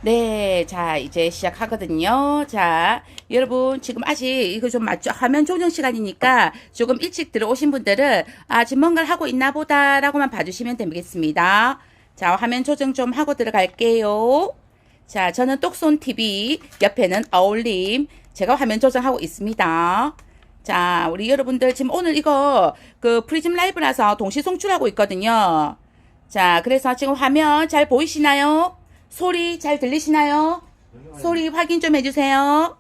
네, 자, 이제 시작하거든요. 자, 여러분, 지금 아직 이거 좀 맞죠? 화면 조정 시간이니까 조금 일찍 들어오신 분들은, 아, 지금 뭔가를 하고 있나 보다라고만 봐주시면 되겠습니다. 자, 화면 조정 좀 하고 들어갈게요. 자, 저는 똑손TV, 옆에는 어울림, 제가 화면 조정하고 있습니다. 자, 우리 여러분들 지금 오늘 이거 그 프리즘 라이브라서 동시 송출하고 있거든요. 자, 그래서 지금 화면 잘 보이시나요? 소리 잘 들리시나요? 소리 확인 좀 해주세요.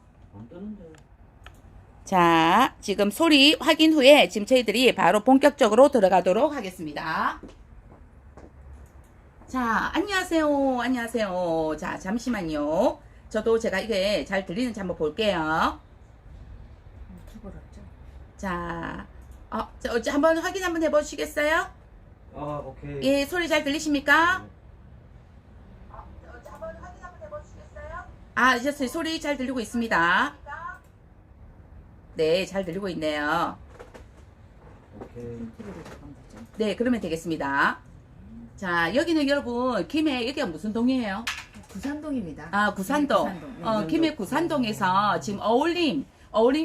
자, 지금 소리 확인 후에 지금 저희들이 바로 본격적으로 들어가도록 하겠습니다. 자, 안녕하세요. 안녕하세요. 자, 잠시만요. 저도 제가 이게 잘 들리는지 한번 볼게요. 자, 한번 확인 한번 해보시겠어요? 오케이. 예, 소리 잘 들리십니까? 아, 이제 소리 잘 들리고 있습니다. 네, 잘 들리고 있네요. 오케이. 네, 그러면 되겠습니다. 자, 여기는 여러분, 김해, 여기가 무슨 동이에요? 구산동입니다. 아, 구산동. 네, 구산동. 네. 김해 구산동에서 지금 어울림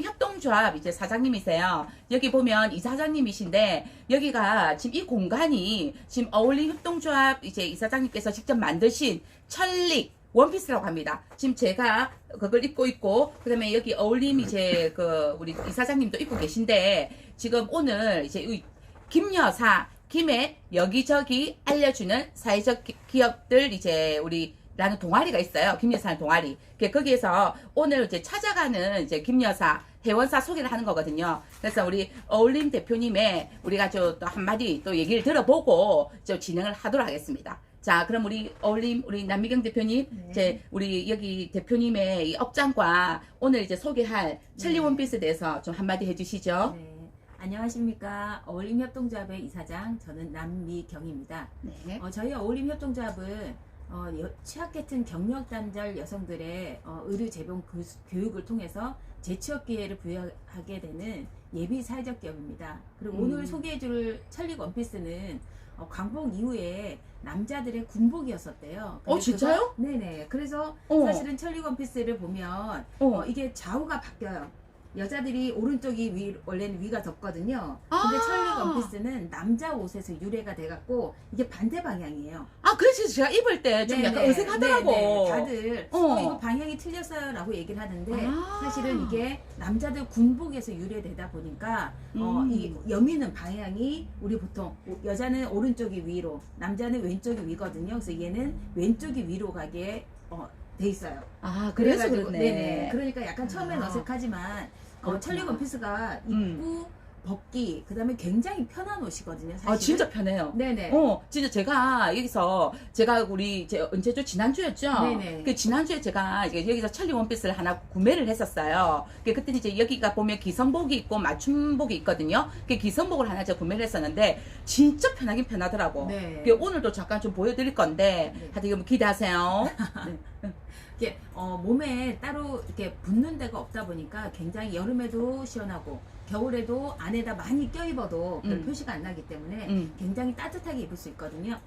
협동조합 이제 사장님이세요. 여기 보면 이사장님이신데, 여기가 지금 이 공간이 지금 어울림 협동조합 이제 이사장님께서 직접 만드신 천릭 원피스라고 합니다. 지금 제가 그걸 입고 있고, 그 다음에 여기 어울림 이제 그 우리 이사장님도 입고 계신데, 지금 오늘 이제 이 김여사, 김해 여기저기 알려주는 사회적 기업들 이제 우리 라는 동아리가 있어요. 김여사 동아리. 거기에서 오늘 이제 찾아가는 이제 김여사 회원사 소개를 하는 거거든요. 그래서 우리 어울림 대표님의 우리가 또 한마디 또 얘기를 들어보고 좀 진행을 하도록 하겠습니다. 자, 그럼 우리 어울림 우리 남미경 대표님, 네. 이제 우리 여기 대표님의 이 업장과 오늘 이제 소개할 천리 원피스에 대해서 좀 한마디 해주시죠. 네. 안녕하십니까. 어울림협동조합의 이사장, 저는 남미경입니다. 네. 저희 어울림협동조합은 취약계층 경력단절 여성들의 의료 재봉 교육을 통해서 재취업 기회를 부여하게 되는 예비 사회적 기업입니다. 그리고 오늘 소개해줄 천리 원피스는 광복 이후에 남자들의 군복이었었대요. 진짜요? 네네. 그래서 사실은 천리 원피스를 보면 이게 좌우가 바뀌어요. 여자들이 오른쪽이 원래는 위가 덥거든요. 근데 천리 원피스는 남자 옷에서 유래가 돼갖고 이게 반대 방향이에요. 아, 그래서 제가 입을 때 좀 약간 어색하더라고. 네네. 다들 이거 방향이 틀렸어요 라고 얘기를 하는데 사실은 이게 남자들 군복에서 유래되다 보니까 이 여미는 방향이 우리 보통 여자는 오른쪽이 위로 남자는 왼쪽이 위거든요. 그래서 얘는 왼쪽이 위로 가게 돼 있어요. 아, 그래서 그렇네. 네네. 그러니까 약간 처음엔 어색하지만 천리 원피스가 입고 벗기 그다음에 굉장히 편한 옷이거든요. 사실은. 아, 진짜 편해요. 네네. 진짜 제가 여기서 제가 언제죠? 지난주였죠? 네네. 그 지난주에 제가 이제 여기서 천리 원피스를 하나 구매를 했었어요. 그때 이제 여기가 보면 기성복이 있고 맞춤복이 있거든요. 그 기성복을 하나 제가 구매를 했었는데 진짜 편하긴 편하더라고. 네. 오늘도 잠깐 좀 보여드릴 건데 네. 하여튼 이거 기대하세요. 네. 이게 몸에 따로 이렇게 붙는 데가 없다 보니까 굉장히 여름에도 시원하고 겨울에도 안에다 많이 껴입어도 별 표시가 안 나기 때문에 굉장히 따뜻하게 입을 수 있거든요.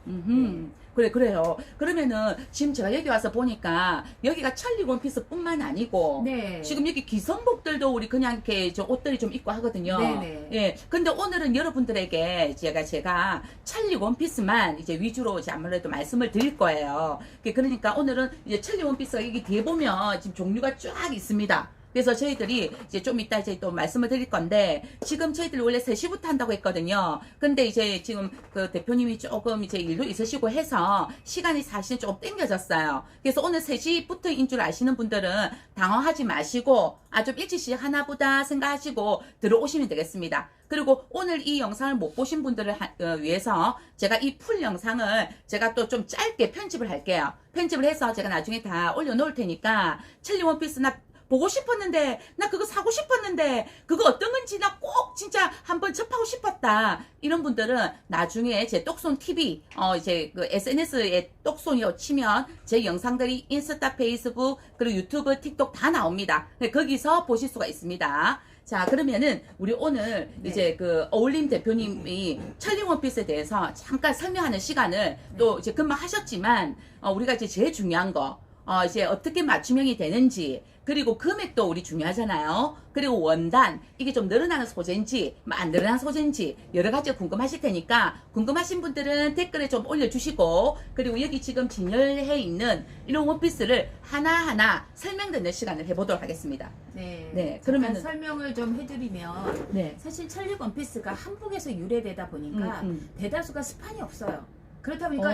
그래요. 그러면은 지금 제가 여기 와서 보니까 여기가 천리 원피스뿐만 아니고 네. 지금 여기 기성복들도 우리 그냥 이렇게 좀 옷들이 좀 입고 하거든요. 네네. 예. 근데 오늘은 여러분들에게 제가 천리 원피스만 이제 위주로 이제 아무래도 말씀을 드릴 거예요. 그러니까 오늘은 이제 천리 원피스가 여기 뒤에 보면 지금 종류가 쫙 있습니다. 그래서 저희들이 이제 좀 이따 이제 또 말씀을 드릴 건데, 지금 저희들이 원래 3시부터 한다고 했거든요. 근데 이제 지금 그 대표님이 조금 이제 일도 있으시고 해서 시간이 사실은 조금 땡겨졌어요. 그래서 오늘 3시부터인 줄 아시는 분들은 당황하지 마시고, 좀 일찍 시작하나 보다 생각하시고 들어오시면 되겠습니다. 그리고 오늘 이 영상을 못 보신 분들을 위해서 제가 이 풀 영상을 제가 또 좀 짧게 편집을 할게요. 편집을 해서 제가 나중에 다 올려놓을 테니까 천리 원피스 나 보고 싶었는데, 나 그거 사고 싶었는데, 그거 어떤 건지 나 꼭 진짜 한번 접하고 싶었다. 이런 분들은 나중에 제 똑손 TV, 이제 그 SNS에 똑손이요 치면 제 영상들이 인스타, 페이스북, 그리고 유튜브, 틱톡 다 나옵니다. 거기서 보실 수가 있습니다. 자, 그러면은 우리 오늘 이제 그 어울림 대표님이 천리 원피스에 대해서 잠깐 설명하는 시간을 또 이제 금방 하셨지만, 우리가 이제 제일 중요한 거, 이제 어떻게 맞춤형이 되는지, 그리고 금액도 우리 중요하잖아요. 그리고 원단, 이게 좀 늘어나는 소재인지, 뭐 안 늘어나는 소재인지, 여러 가지 궁금하실 테니까, 궁금하신 분들은 댓글에 좀 올려주시고, 그리고 여기 지금 진열해 있는 이런 원피스를 하나하나 설명 듣는 시간을 해보도록 하겠습니다. 네. 네, 그러면 그러면은- 설명을 좀 해드리면 네. 사실 천리 원피스가 한복에서 유래되다 보니까 대다수가 스판이 없어요. 그렇다 보니까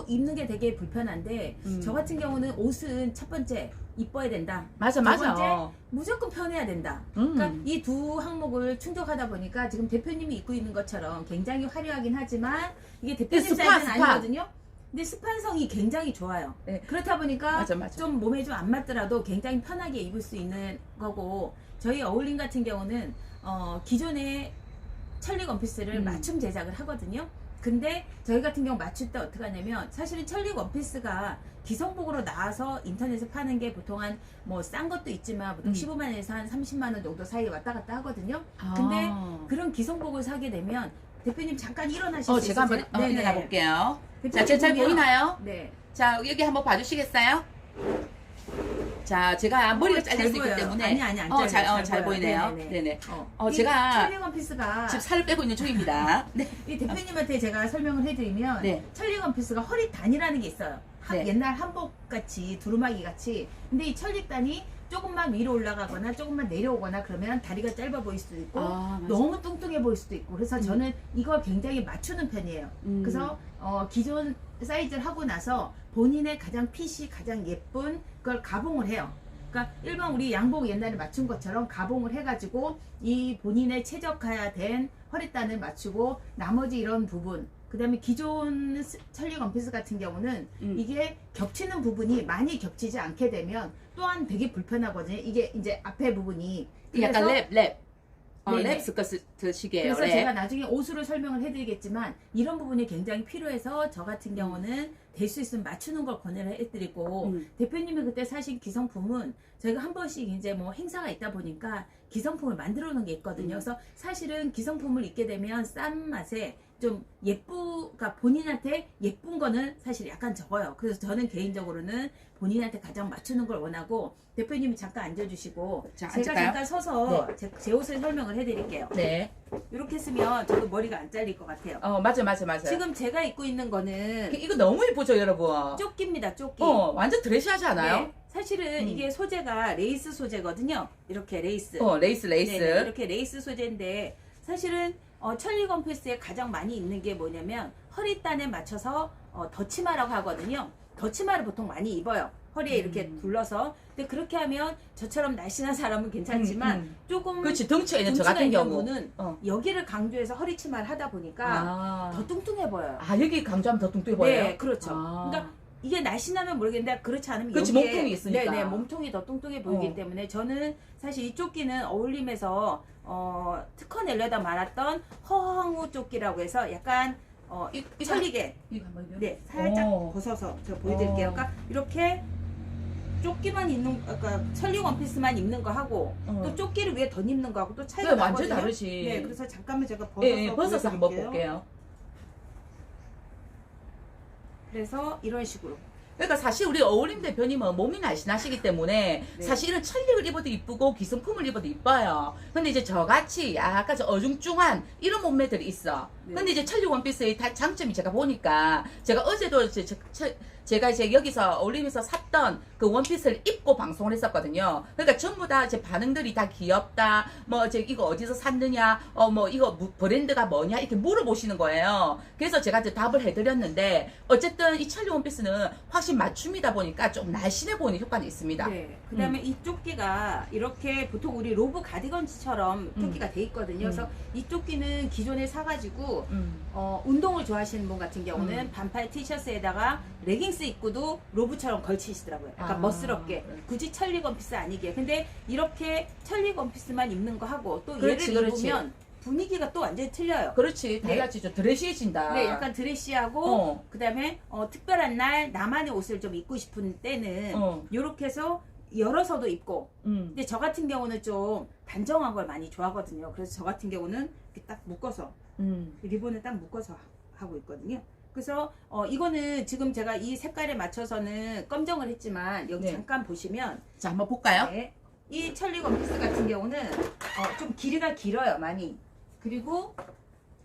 입는 게 되게 불편한데 저 같은 경우는 옷은 첫 번째 이뻐야 된다. 맞아, 두 맞아. 번째 무조건 편해야 된다. 그러니까 이 두 항목을 충족하다 보니까 지금 대표님이 입고 있는 것처럼 굉장히 화려하긴 하지만 이게 대표님 스파, 사이즈는 스파. 아니거든요. 근데 스판성이 굉장히 좋아요. 네. 그렇다 보니까 맞아, 맞아. 좀 몸에 좀 안 맞더라도 굉장히 편하게 입을 수 있는 거고 저희 어울림 같은 경우는 기존의 천리 원피스를 맞춤 제작을 하거든요. 근데 저희 같은 경우 맞출 때 어떻게 하냐면 사실은 천리 원피스가 기성복으로 나와서 인터넷에 파는 게 보통 한 뭐 싼 것도 있지만 보통 15만 원에서 한 30만 원 정도 사이에 왔다 갔다 하거든요. 근데 그런 기성복을 사게 되면 대표님 잠깐 일어나실 수 있으세요? 제가 한번 네네. 일어나 볼게요. 대표님 자, 잘 보면- 보이나요? 네. 자, 여기 한번 봐주시겠어요? 자, 제가 머리가 잘 잘릴 수 있기 보여요. 때문에 아니, 안 잘려요. 잘 보여요. 보이네요. 네네네. 네네. 이 제가 천리 원피스가 지금 살을 빼고 있는 중입니다. 네. 이 대표님한테 제가 설명을 해드리면 네. 천리 원피스가 허리단이라는 게 있어요. 네. 옛날 한복 같이 두루마기 같이. 근데 이 천리단이 조금만 위로 올라가거나 조금만 내려오거나 그러면 다리가 짧아 보일 수도 있고 맞아. 너무 뚱뚱해 보일 수도 있고 그래서 저는 이걸 굉장히 맞추는 편이에요. 그래서 기존 사이즈를 하고 나서 본인의 가장 핏이 가장 예쁜 걸 가봉을 해요. 그러니까 일반 우리 양복 옛날에 맞춘 것처럼 가봉을 해가지고 이 본인의 최적화된 허리단을 맞추고 나머지 이런 부분 그 다음에 기존 천리 원피스 같은 경우는 이게 겹치는 부분이 많이 겹치지 않게 되면 또한 되게 불편하거든요. 이게 이제 앞에 부분이 약간 랩. 네네. 랩 스커트식이에요. 그래서 랩. 제가 나중에 옷으로 설명을 해드리겠지만 이런 부분이 굉장히 필요해서 저 같은 경우는 될 수 있으면 맞추는 걸 권유를 해드리고 대표님이 그때 사신 기성품은 저희가 한 번씩 이제 뭐 행사가 있다 보니까 기성품을 만들어 놓은 게 있거든요. 그래서 사실은 기성품을 입게 되면 싼 맛에 좀 그러니까 본인한테 예쁜 거는 사실 약간 적어요. 그래서 저는 개인적으로는 본인한테 가장 맞추는 걸 원하고 대표님이 잠깐 앉아주시고 자, 제가 앉을까요? 잠깐 서서 제 옷을 설명을 해드릴게요. 네. 이렇게 쓰면 저도 머리가 안 잘릴 것 같아요. 맞아. 지금 제가 입고 있는 거는 이거 너무 예쁘죠, 여러분? 조끼입니다, 조끼. 완전 드레시하지 않아요? 네, 사실은 이게 소재가 레이스 소재거든요. 이렇게 레이스. 레이스. 네네, 이렇게 레이스 소재인데 사실은 천리 원피스에 가장 많이 입는 게 뭐냐면 허리단에 맞춰서 덧치마라고 하거든요. 덧치마를 보통 많이 입어요. 허리에 이렇게 둘러서. 근데 그렇게 하면 저처럼 날씬한 사람은 괜찮지만 조금 그렇지, 덩치가 있는 저 덩치가 같은 있는 경우. 분은 여기를 강조해서 허리치마를 하다 보니까 더 뚱뚱해 보여요. 여기 강조하면 더 뚱뚱해 보여요? 네, 그렇죠. 그러니까 이게 날씬하면 모르겠는데 그렇지 않으면 그렇지, 여기에 몸통이 있으니까. 네네, 몸통이 더 뚱뚱해 보이기 때문에 저는 사실 이 조끼는 어울림에서 특허 내려다 말았던 허황우 조끼라고 해서 약간 천리게 이거 한번 해요? 네 살짝 벗어서 제가 보여드릴게요. 그러니까 이렇게 조끼만 입는 그러니까 천리 원피스만 입는 거 하고 또 조끼를 위에 덧입는 거 하고 또 차이가 네, 완전 나거든요. 다르지. 네, 그래서 잠깐만 제가 벗어서 벗어서 한번 보여드릴게요. 볼게요. 그래서 이런 식으로 그러니까 사실 우리 어울림 대표님은 몸이 날씬하시기 때문에 네. 사실은 천리를 입어도 이쁘고 기성품을 입어도 이뻐요. 근데 이제 저같이 약간 좀 어중중한 이런 몸매들이 있어. 네. 근데 이제 천리 원피스의 장점이 제가 보니까 제가 어제도 제가 이제 여기서 어울림에서 샀던 그 원피스를 입고 방송을 했었거든요. 그러니까 전부 다 제 반응들이 다 귀엽다. 뭐 이거 어디서 샀느냐? 뭐 이거 브랜드가 뭐냐? 이렇게 물어보시는 거예요. 그래서 제가 이제 답을 해드렸는데 어쨌든 이 천리 원피스는 확실히 맞춤이다 보니까 좀 날씬해 보이는 효과는 있습니다. 네. 그다음에 이 조끼가 이렇게 보통 우리 로브 가디건처럼 조끼가 돼 있거든요. 그래서 이 조끼는 기존에 사가지고 운동을 좋아하시는 분 같은 경우는 반팔 티셔츠에다가 레깅스 입고도 로브처럼 걸치시더라고요. 약간 멋스럽게. 굳이 천리 원피스 아니게. 근데 이렇게 천리 원피스만 입는 거 하고 또 그렇지, 얘를 그렇지. 입으면 분위기가 또 완전히 틀려요. 그렇지. 네. 달라지죠. 드레시해진다. 네, 약간 드레시하고 그다음에 특별한 날 나만의 옷을 좀 입고 싶은 때는 요렇게 해서 열어서도 입고 근데 저 같은 경우는 좀 단정한 걸 많이 좋아하거든요. 그래서 저 같은 경우는 이렇게 딱 묶어서 리본을 딱 묶어서 하고 있거든요. 그래서 이거는 지금 제가 이 색깔에 맞춰서는 검정을 했지만 여기 네. 잠깐 보시면 자, 한번 볼까요? 네, 이 천리 원피스 같은 경우는 좀 길이가 길어요 많이. 그리고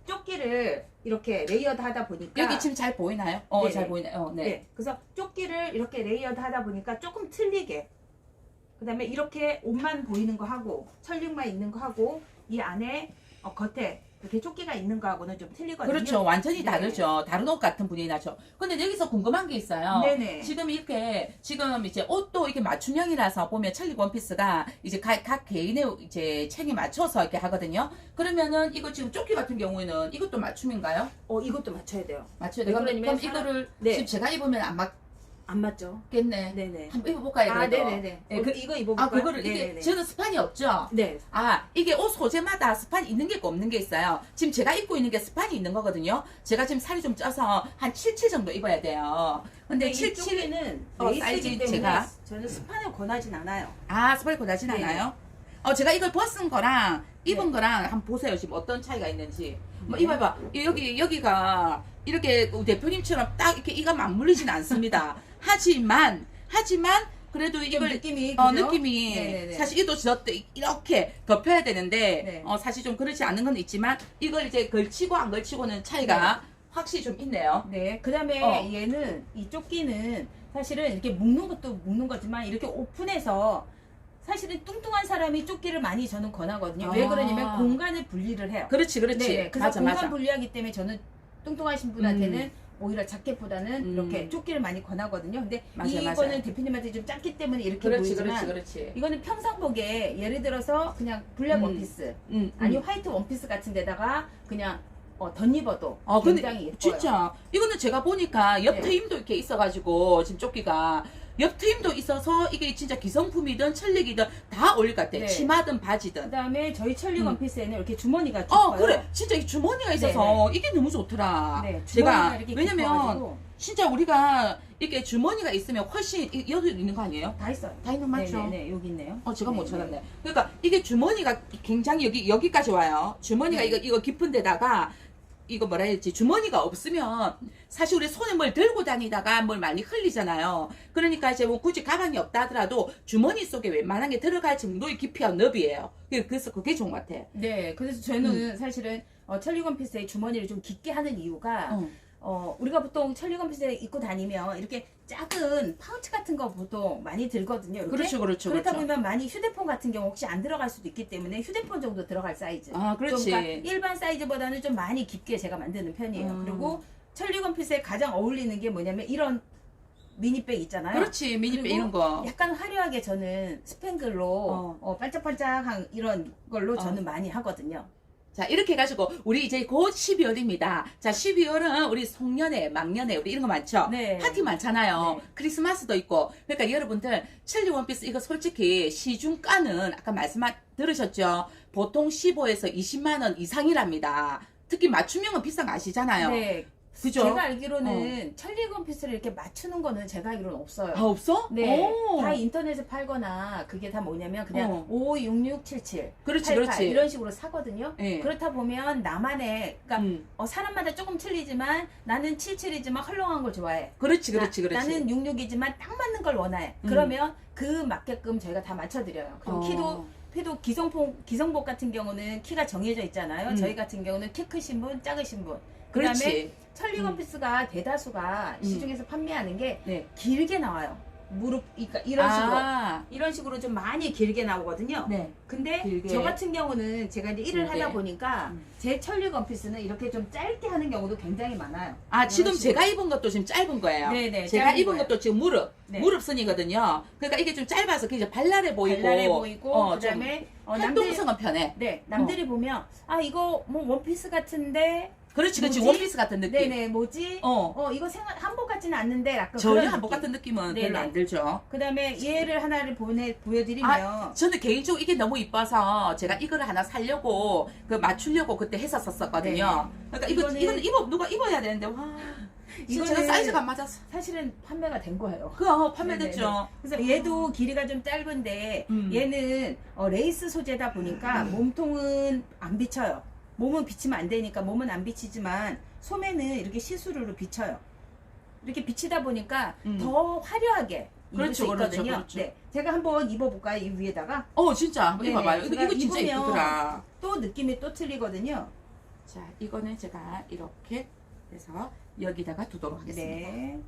조끼를 이렇게 레이어드 하다 보니까 여기 지금 잘 보이나요? 네네. 잘 보이나요? 네. 네, 그래서 조끼를 이렇게 레이어드 하다 보니까 조금 틀리게. 그다음에 이렇게 옷만 보이는 거 하고 천릭만 있는 거 하고 이 안에 겉에 이렇게 조끼가 있는 거하고는 좀 틀리거든요. 그렇죠. 완전히 네. 다르죠. 다른 옷 같은 분위기 나죠. 근데 여기서 궁금한 게 있어요. 네네. 지금 이제 옷도 이게 맞춤형이라서 보면 찰리 원피스가 이제 각 개인의 이제 챙에 맞춰서 이렇게 하거든요. 그러면은 이거 지금 조끼 같은 경우에는 이것도 맞춤인가요? 이것도 맞춰야 돼요. 맞춰야 네, 돼요. 그러면 그럼 이거를 네. 지금 제가 입으면 안 안 맞죠? 맞겠네. 네네. 한번 입어볼까요? 그래도? 네네네. 네, 이거 입어볼까요? 그거를 이게 네네네. 저는 스판이 없죠. 네. 이게 옷 소재마다 스판이 있는 게 있고 없는 게 있어요. 지금 제가 입고 있는 게 스판이 있는 거거든요. 제가 지금 살이 좀 쪄서 한 77 정도 입어야 돼요. 근데 이 77은 쪽에는 사이즈 레이스이기 때문에 제가 저는 스판을 권하진 않아요. 스판이 고나진 네. 않아요? 제가 이걸 벗은 거랑 입은 네. 거랑 한번 보세요. 지금 어떤 차이가 있는지. 네. 이봐봐. 여기가 이렇게 대표님처럼 딱 이렇게 이가 맞물리진 않습니다. 하지만 그래도 좀 이걸 느낌이 느낌이 네네네. 사실 이도 저도 이렇게 덮여야 되는데 네. 사실 좀 그렇지 않은 건 있지만 이걸 이제 걸치고 안 걸치고는 차이가 확실히 좀 있네요. 네. 그다음에 얘는 이 조끼는 사실은 이렇게 묶는 것도 묶는 거지만 이렇게 오픈해서 사실은 뚱뚱한 사람이 조끼를 많이 저는 권하거든요. 왜 그러냐면 공간을 분리를 해요. 그렇지. 네. 그래서 맞아, 공간 맞아. 분리하기 때문에 저는 뚱뚱하신 분한테는 오히려 자켓보다는 이렇게 조끼를 많이 권하거든요. 근데 맞아요, 이거는 맞아요. 대표님한테 좀 작기 때문에 이렇게 그렇지, 보이지만 그렇지. 이거는 평상복에 예를 들어서 그냥 블랙 원피스 아니 화이트 원피스 같은 데다가 그냥 덧입어도 근데 굉장히 예뻐요. 진짜 이거는 제가 보니까 옆 네. 트임도 이렇게 있어가지고 지금 조끼가 옆 트임도 있어서 이게 진짜 기성품이든 천릭이든 다 어울릴 것 같아. 네. 치마든 바지든. 그다음에 저희 천리 원피스에는 이렇게 주머니가 깊어요. 그래. 진짜 이 주머니가 있어서 이게 너무 좋더라. 네, 제가 주머니가 이렇게 왜냐면 깊어가지고 진짜 우리가 이렇게 주머니가 있으면 훨씬 여기 있는 거 아니에요? 다 있어요. 다 있는 거 맞죠? 네, 여기 있네요. 제가 못 네, 찾았네. 그러니까 이게 주머니가 굉장히 여기까지 와요. 주머니가 네. 이거 깊은 데다가 이거 뭐라 해야 되지? 주머니가 없으면 사실 우리 손에 뭘 들고 다니다가 뭘 많이 흘리잖아요. 그러니까 이제 뭐 굳이 가방이 없다 하더라도 주머니 속에 웬만한 게 들어갈 정도의 깊이와 너비예요. 그래서 그게 좋은 것 같아요. 네, 그래서 저는 사실은 천리 원피스의 주머니를 좀 깊게 하는 이유가 우리가 보통 천리 원피스 입고 다니면 이렇게 작은 파우치 같은 거 보통 많이 들거든요. 이렇게. 그렇죠. 그렇다 보면 많이 휴대폰 같은 경우 혹시 안 들어갈 수도 있기 때문에 휴대폰 정도 들어갈 사이즈. 그렇지. 좀 그러니까 일반 사이즈보다는 좀 많이 깊게 제가 만드는 편이에요. 그리고 천리 원피스에 가장 어울리는 게 뭐냐면 이런 미니백 있잖아요. 그렇지. 미니백 그리고 이런 거. 약간 화려하게 저는 스팽글로 반짝반짝한 이런 걸로 저는 많이 하거든요. 자, 이렇게 해가지고, 우리 이제 곧 12월입니다. 자, 12월은 우리 송년회, 막년회, 우리 이런 거 많죠? 네. 파티 많잖아요. 네. 크리스마스도 있고. 그러니까 여러분들, 첼리 원피스 이거 솔직히 시중가는 아까 들으셨죠? 보통 15에서 20만원 이상이랍니다. 특히 맞춤형은 비싼 거 아시잖아요. 네. 그죠? 제가 알기로는 천리 원피스를 이렇게 맞추는 거는 제가 알기로는 없어요. 없어? 네. 오. 다 인터넷에 팔거나 그게 다 뭐냐면 그냥 556677 그렇지, 88 그렇지. 이런 식으로 사거든요. 네. 그렇다 보면 나만의 그러니까 사람마다 조금 틀리지만 나는 77이지만 헐렁한 걸 좋아해. 그렇지. 나는 66이지만 딱 맞는 걸 원해. 그러면 그 맞게끔 저희가 다 맞춰드려요. 그리고 키도 기성복 같은 경우는 키가 정해져 있잖아요. 저희 같은 경우는 키 크신 분, 작으신 분. 그다음에 그렇지. 천리 원피스가 대다수가 시중에서 판매하는 게 네. 길게 나와요. 무릎, 그러니까 이런 식으로 좀 많이 길게 나오거든요. 네. 근데 길게. 저 같은 경우는 제가 이제 일을 길게. 하다 보니까 제 천리 원피스는 이렇게 좀 짧게 하는 경우도 굉장히 많아요. 지금 이런 식으로. 제가 입은 것도 지금 짧은 거예요. 네네, 제가 짧은 입은 거예요. 것도 지금 네. 무릎선이거든요. 그러니까 이게 좀 짧아서 굉장히 발랄해 보이고. 발랄해 보이고 좀 그다음에 활동성은 편해. 네, 남들이 보면 이거 뭐 원피스 같은데 그렇지. 뭐지? 원피스 같은 느낌. 네네 뭐지? 이거 한복 같지는 않는데 약간 전혀 그런 한복 느낌. 같은 느낌은 네네. 별로 안 들죠. 그다음에 얘를 하나를 보여드리면 저는 개인적으로 이게 너무 이뻐서 제가 이거를 하나 살려고 맞추려고 그때 했었거든요. 그러니까 이거는 누가 입어야 되는데 와. 이거는 제가 사이즈가 안 맞았어. 사실은 판매가 된 거예요. 판매됐죠. 그래서 얘도 길이가 좀 짧은데 얘는 레이스 소재다 보니까 몸통은 안 비쳐요. 몸은 비치면 안 되니까 몸은 안 비치지만 소매는 이렇게 시스루로 비쳐요. 이렇게 비치다 보니까 음. 더 화려하게 입을 그렇죠, 수 있거든요. 그렇죠, 그렇죠. 네, 제가 한번 입어볼까요? 이 위에다가 진짜 한번 네네, 입어봐요. 제가 이거 진짜 입으면 예쁘더라. 또 느낌이 또 틀리거든요. 자, 이거는 제가 이렇게 해서 여기다가 두도록 하겠습니다. 네,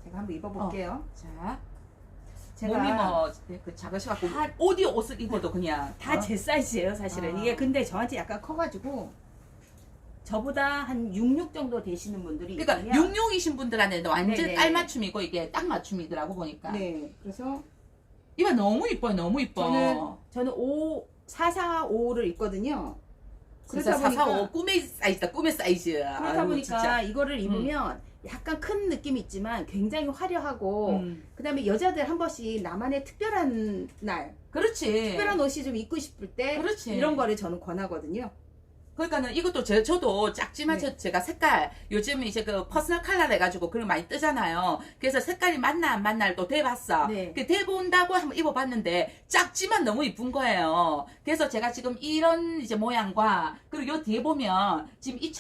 제가 한번 입어볼게요. 자, 제가 몸이 그 작으셔갖고 어디 옷을 입어도 그냥 다 제 사이즈예요, 사실은. 아. 이게 근데 저한테 약간 커가지고 저보다 한 66 정도 되시는 분들이 그러니까 있거든요. 66이신 분들한테는 완전 네네. 딸 맞춤이고 이게 딱 맞춤이더라고 보니까. 네, 그래서 이거 너무 이뻐요, 너무 이뻐. 저는 445를 입거든요. 진짜 445 꿈의 사이즈다, 꿈의 사이즈. 그렇다 아유, 보니까 진짜. 이거를 입으면 약간 큰 느낌이 있지만 굉장히 화려하고 그다음에 여자들 한 번씩 나만의 특별한 날 그렇지. 특별한 옷이 좀 입고 싶을 때 그렇지. 이런 거를 저는 권하거든요. 그러니까는 이것도 저도 작지만 네. 제가 색깔 요즘 이제 그 퍼스널 컬러 해가지고 그런 거 많이 뜨잖아요. 그래서 색깔이 맞나 안 맞나를 또 대봤어. 네. 그 대본다고 한번 입어봤는데 작지만 너무 이쁜 거예요. 그래서 제가 지금 이런 이제 모양과 그리고 요 뒤에 보면 지금 이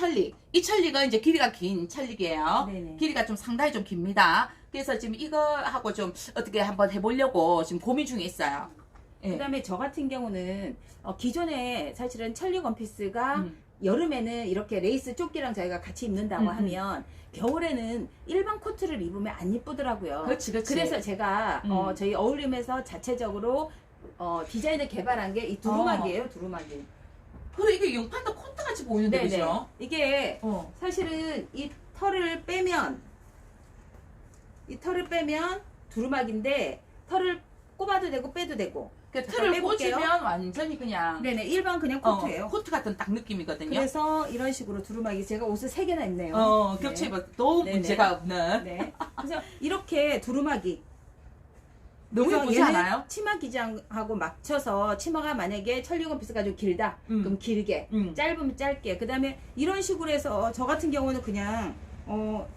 천리가 이제 길이가 긴 천리이에요. 네네. 길이가 좀 상당히 좀 깁니다. 그래서 지금 이거 하고 좀 어떻게 한번 해보려고 지금 고민 중에 있어요. 예. 그다음에 저 같은 경우는 기존에 사실은 천리 원피스가 음. 여름에는 이렇게 레이스 조끼랑 저희가 같이 입는다고 음. 하면 겨울에는 일반 코트를 입으면 안 이쁘더라고요. 그렇지, 그렇지. 그래서 제가 저희 어울림에서 자체적으로 디자인을 개발한 게 이 두루마기예요, 두루마기. 그래 이게 용판도 콘트같이 보이는데 네네. 그죠? 이게 어. 사실은 이 털을 빼면 두루마기인데 털을 꼽아도 되고 빼도 되고. 그 잠깐 틀을 빼볼게요. 꽂으면 완전히 그냥 네네, 일반 그냥 코트예요. 코트 같은 딱 느낌이거든요. 그래서 이런 식으로 두루마기, 제가 옷을 3개나 입네요. 네. 겹쳐 입어도 네네. 문제가 없는. 네. 그래서 이렇게 두루마기. 너무 그래서 예쁘지 얘는 않아요? 치마 기장하고 맞춰서 치마가 만약에 천리 원피스가 좀 길다. 그럼 길게. 짧으면 짧게. 그 다음에 이런 식으로 해서 저 같은 경우는 그냥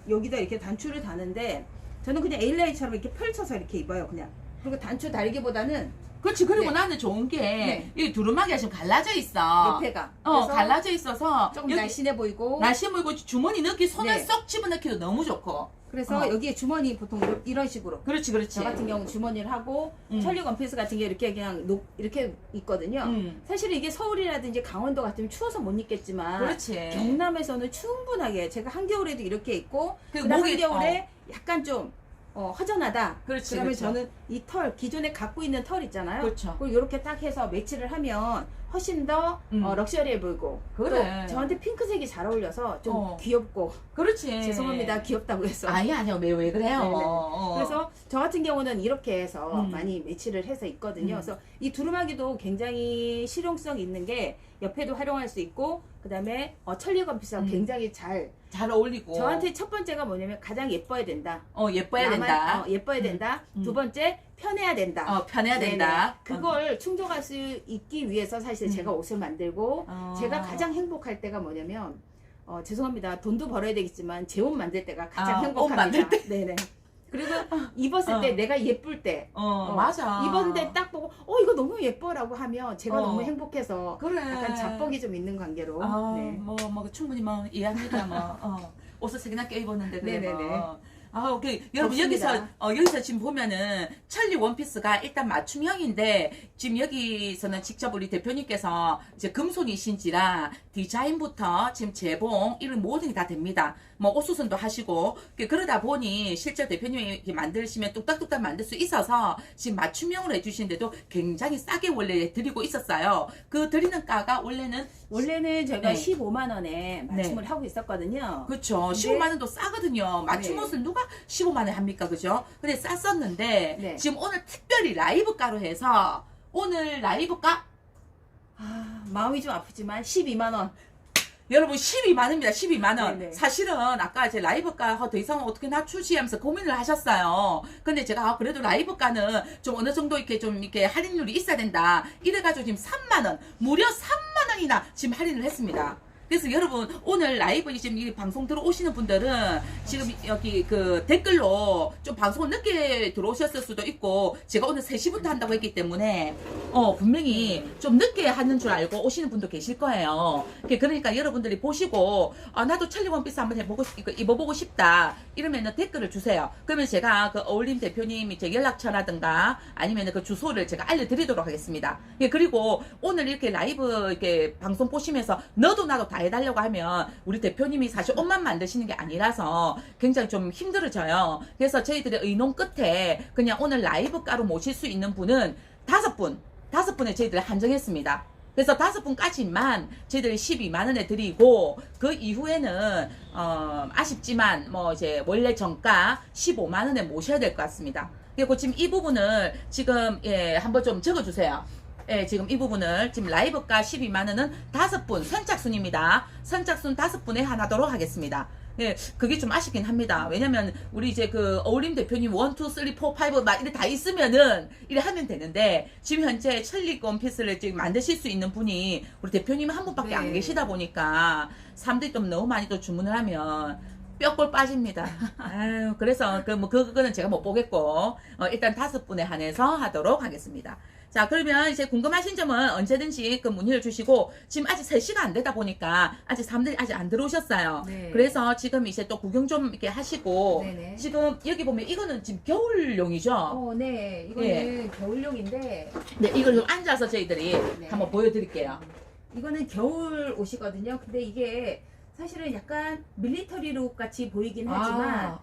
여기다 이렇게 단추를 다는데 저는 그냥 에일라이처럼 이렇게 펼쳐서 이렇게 입어요. 그냥. 그리고 단추 달기보다는 그렇지. 그리고 네. 나는 좋은 게 네. 이 두루마기가 지금 갈라져 있어. 옆에가. 그래서 갈라져 있어서 조금 여기 날씬해 보이고. 날씨 물고 주머니 넣기 손을 네. 쏙 집어넣기도 너무 좋고. 그래서 여기에 주머니 보통 이런 식으로. 그렇지, 그렇지. 저 같은 경우 주머니를 하고 천리 원피스 같은 게 이렇게 그냥 이렇게 있거든요. 사실은 이게 서울이라든지 강원도 같으면 추워서 못 입겠지만 그렇지. 경남에서는 충분하게 제가 한겨울에도 이렇게 입고 그 그다음 목이- 한겨울에 약간 좀 허전하다. 그렇지, 그러면 그렇죠. 저는 이 털 기존에 갖고 있는 털 있잖아요. 그렇죠. 그리고 이렇게 딱 해서 매치를 하면 훨씬 더 럭셔리해 보이고 그래. 또 저한테 핑크색이 잘 어울려서 좀 어. 귀엽고 그렇지. 죄송합니다, 귀엽다고 해서. 아니요. 왜 그래요? 네네. 어. 그래서 저 같은 경우는 이렇게 해서 음. 많이 매치를 해서 있거든요. 그래서 이 두루마기도 굉장히 실용성 있는 게 옆에도 활용할 수 있고 그다음에 천리 원피스하고 굉장히 잘 잘 어울리고. 저한테 첫 번째가 뭐냐면 가장 예뻐야 된다. 예뻐야 나만- 된다. 예뻐야 된다. 두 번째 편해야 된다. 편해야 네네. 된다. 그걸 충족할 수 있기 위해서 사실 제가 옷을 만들고 제가 가장 행복할 때가 뭐냐면 죄송합니다. 돈도 벌어야 되겠지만 제 옷 만들 때가 가장 옷 행복합니다. 만들 때? 네네. 그리고 입었을 때 내가 예쁠 때 맞아. 입었는데 딱 보고 이거 너무 예뻐라고 하면 제가 너무 행복해서 그래. 약간 자뻑이 좀 있는 관계로 네. 충분히 이해합니다. 옷을 3개나 껴입었는데 그래. 네네네. 여러분 좋습니다. 여기서 지금 보면은 천리 원피스가 일단 맞춤형인데 지금 여기서는 직접 우리 대표님께서 이제 금손이신지라 디자인부터 지금 재봉 이런 모든 게 다 됩니다. 옷수선도 하시고 그러다 보니 실제 대표님이 이렇게 만드시면 뚝딱뚝딱 만들 수 있어서 지금 맞춤형으로 해주시는데도 굉장히 싸게 원래 드리고 있었어요. 그 드리는 가가 원래는 저희가 네. 15만 원에 맞춤을 하고 있었거든요. 그렇죠. 15만 원도 싸거든요. 맞춤 네. 옷을 누가 15만 원 합니까? 그죠? 근데 쌌었는데 네. 지금 오늘 특별히 라이브가로 해서 오늘 라이브가 마음이 좀 아프지만 12만 원. 여러분 12만 원입니다. 12만 원. 네네. 사실은 아까 제 라이브가 더 이상 어떻게 낮추지 하면서 고민을 하셨어요. 근데 제가 그래도 라이브가는 좀 어느 정도 이렇게 할인율이 있어야 된다. 이래가지고 지금 3만 원, 무려 3만 원이나 지금 할인을 했습니다. 그래서 여러분 오늘 라이브 지금 이 방송 들어오시는 분들은 지금 여기 그 댓글로 좀 방송을 늦게 들어오셨을 수도 있고 제가 오늘 3시부터 한다고 했기 때문에 분명히 좀 늦게 하는 줄 알고 오시는 분도 계실 거예요. 그러니까 여러분들이 보시고 나도 천리 원피스 한번 해보고 입어보고 싶다 이러면은 댓글을 주세요. 그러면 제가 그 어울림 대표님 제 연락처라든가 아니면 그 주소를 제가 알려드리도록 하겠습니다. 그리고 오늘 이렇게 라이브 이렇게 방송 보시면서 너도 나도 다 해달라고 하면 우리 대표님이 사실 옷만 만드시는 게 아니라서 굉장히 좀 힘들어져요. 그래서 저희들의 의논 끝에 그냥 오늘 라이브가로 모실 수 있는 분은 5분에 저희들 한정했습니다. 그래서 5분까지만 저희들이 12만원에 드리고 그 이후에는 아쉽지만 뭐 이제 원래 정가 15만원에 모셔야 될 것 같습니다. 그리고 지금 이 부분을 지금 한번 좀 적어주세요. 지금 이 부분을 지금 라이브가 12만원은 5분 선착순입니다. 선착순 5분에 하나도록 하겠습니다. 그게 좀 아쉽긴 합니다. 왜냐면 우리 이제 그 어울림 대표님 1, 2, 3, 4, 5 막 이래 다 있으면은 이래 하면 되는데 지금 현재 천리 원피스를 지금 만드실 수 있는 분이 우리 대표님 한 분밖에 안 계시다 보니까 사람들이 좀 너무 많이 또 주문을 하면 뼈골 빠집니다. 아유, 그래서 그거는 제가 못 보겠고 일단 5분에 한해서 하도록 하겠습니다. 자, 그러면 이제 궁금하신 점은 언제든지 그 문의를 주시고 지금 아직 3시가 안 되다 보니까 아직 사람들이 아직 안 들어오셨어요. 네. 그래서 지금 이제 또 구경 좀 이렇게 하시고 네네. 지금 여기 보면 이거는 지금 겨울용이죠? 네. 이거는 겨울용인데 네, 이걸 좀 앉아서 저희들이 네. 한번 보여드릴게요. 이거는 겨울 옷이거든요. 근데 이게 사실은 약간 밀리터리룩 같이 보이긴 하지만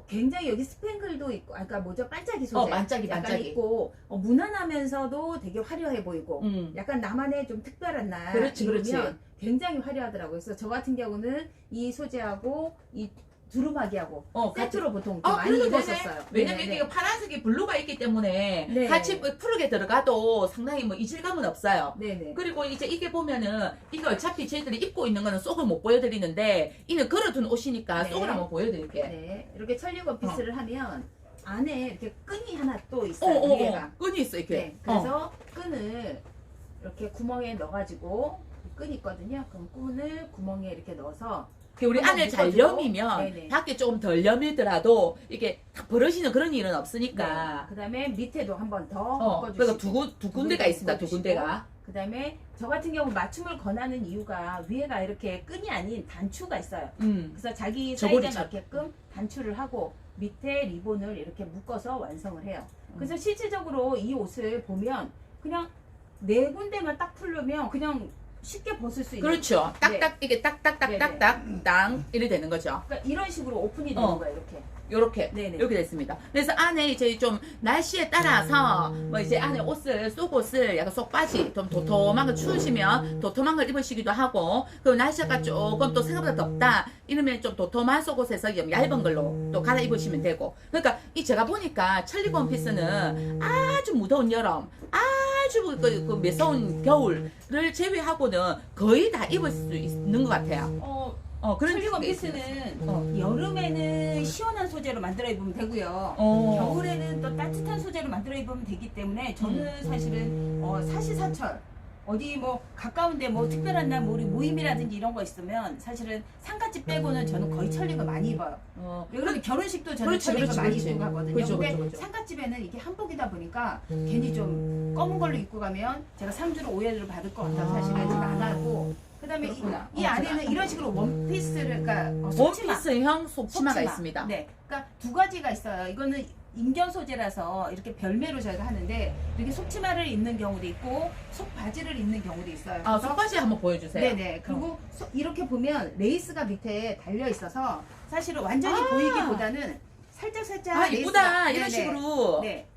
굉장히 여기 스팽글도 있고, 그러니까 뭐죠? 반짝이 소재 반짝이, 약간 반짝이. 있고 무난하면서도 되게 화려해 보이고 약간 나만의 좀 특별한 날 그렇지, 그렇지. 입으면 굉장히 화려하더라고요. 그래서 저 같은 경우는 이 소재하고 이 두루마기하고 세트로 보통 이렇게 많이 그래도 입었었어요. 되네. 왜냐면 네네네. 이게 파란색이 블루가 있기 때문에 네. 같이 푸르게 들어가도 상당히 뭐 이질감은 없어요. 네네. 그리고 이제 이게 보면은 이게 어차피 저희들이 입고 있는 거는 속을 못 보여드리는데 이는 걸어둔 옷이니까 네. 속을 한번 보여드릴게요. 네. 이렇게 천리 원피스를 하면 안에 이렇게 끈이 하나 또 있어요. 위에가. 끈이 있어 이렇게. 네. 그래서 끈을 이렇게 구멍에 넣어가지고 끈이 있거든요. 그럼 끈을 구멍에 이렇게 넣어서 우리 한번 안을 잘 묶어주고, 여미면 네네. 밖에 조금 덜 여미더라도 이게 다 벌어지는 그런 일은 없으니까. 그 다음에 밑에도 한 번 더 그러니까 묶어주시고 두 군데가 있습니다. 두 묶어주시고. 군데가. 그 다음에 저 같은 경우 맞춤을 권하는 이유가 위에가 이렇게 끈이 아닌 단추가 있어요. 그래서 자기 사이즈에 저고리처럼. 맞게끔 단추를 하고 밑에 리본을 이렇게 묶어서 완성을 해요. 그래서 실질적으로 이 옷을 보면 그냥 네 군데만 딱 풀려면 그냥 쉽게 벗을 수 있는. 그렇죠. 네. 딱딱 이게 딱딱딱딱딱 땅 이래 되는 거죠. 그러니까 이런 식으로 오픈이 되는 거예요. 이렇게. 요렇게 네네. 이렇게 됐습니다. 그래서 안에 이제 좀 날씨에 따라서 뭐 이제 안에 옷을 속옷을 약간 속바지 좀 도톰한 거 추우시면 도톰한 걸 입으시기도 하고 그리고 날씨가 조금 또 생각보다 덥다 이러면 좀 도톰한 속옷에서 좀 얇은 걸로 또 갈아 입으시면 되고 그러니까 이 제가 보니까 천리 원피스는 아주 무더운 여름 아주 그 매서운 겨울을 제외하고는 거의 다 입을 수 있는 것 같아요. 그런 천리 게 있습니다. 원피스는 여름에는 시원한 소재로 만들어 입으면 되고요. 겨울에는 또 따뜻한 소재로 만들어 입으면 되기 때문에 저는 사실은 사시사철 어디 뭐 가까운데 뭐 특별한 날 뭐 우리 모임이라든지 이런 거 있으면 사실은 상갓집 빼고는 저는 거의 천리가 많이 입어요. 왜 그러면 결혼식도 저는 그렇지, 천리가 그렇지, 많이 그렇지. 입고 가거든요. 그렇죠, 근데 그렇죠, 그렇죠. 상갓집에는 이게 한복이다 보니까 괜히 좀 검은 걸로 입고 가면 제가 상주로 오해를 받을 것 같아서 사실은 제가 안 하고 그다음에 그렇구나. 이 안에는 이런 식으로 원피스를 그러니까 속치마. 원피스형 속치마가 속치마. 있습니다. 네, 그러니까 두 가지가 있어요. 이거는 인견 소재라서 이렇게 별매로 저희가 하는데 이렇게 속치마를 입는 경우도 있고 속 바지를 입는 경우도 있어요. 그래서 속바지 한번 보여주세요. 네네. 그리고 이렇게 보면 레이스가 밑에 달려 있어서 사실은 완전히 보이기보다는 살짝 이쁘다. 레이스가- 이런 네네. 식으로. 네.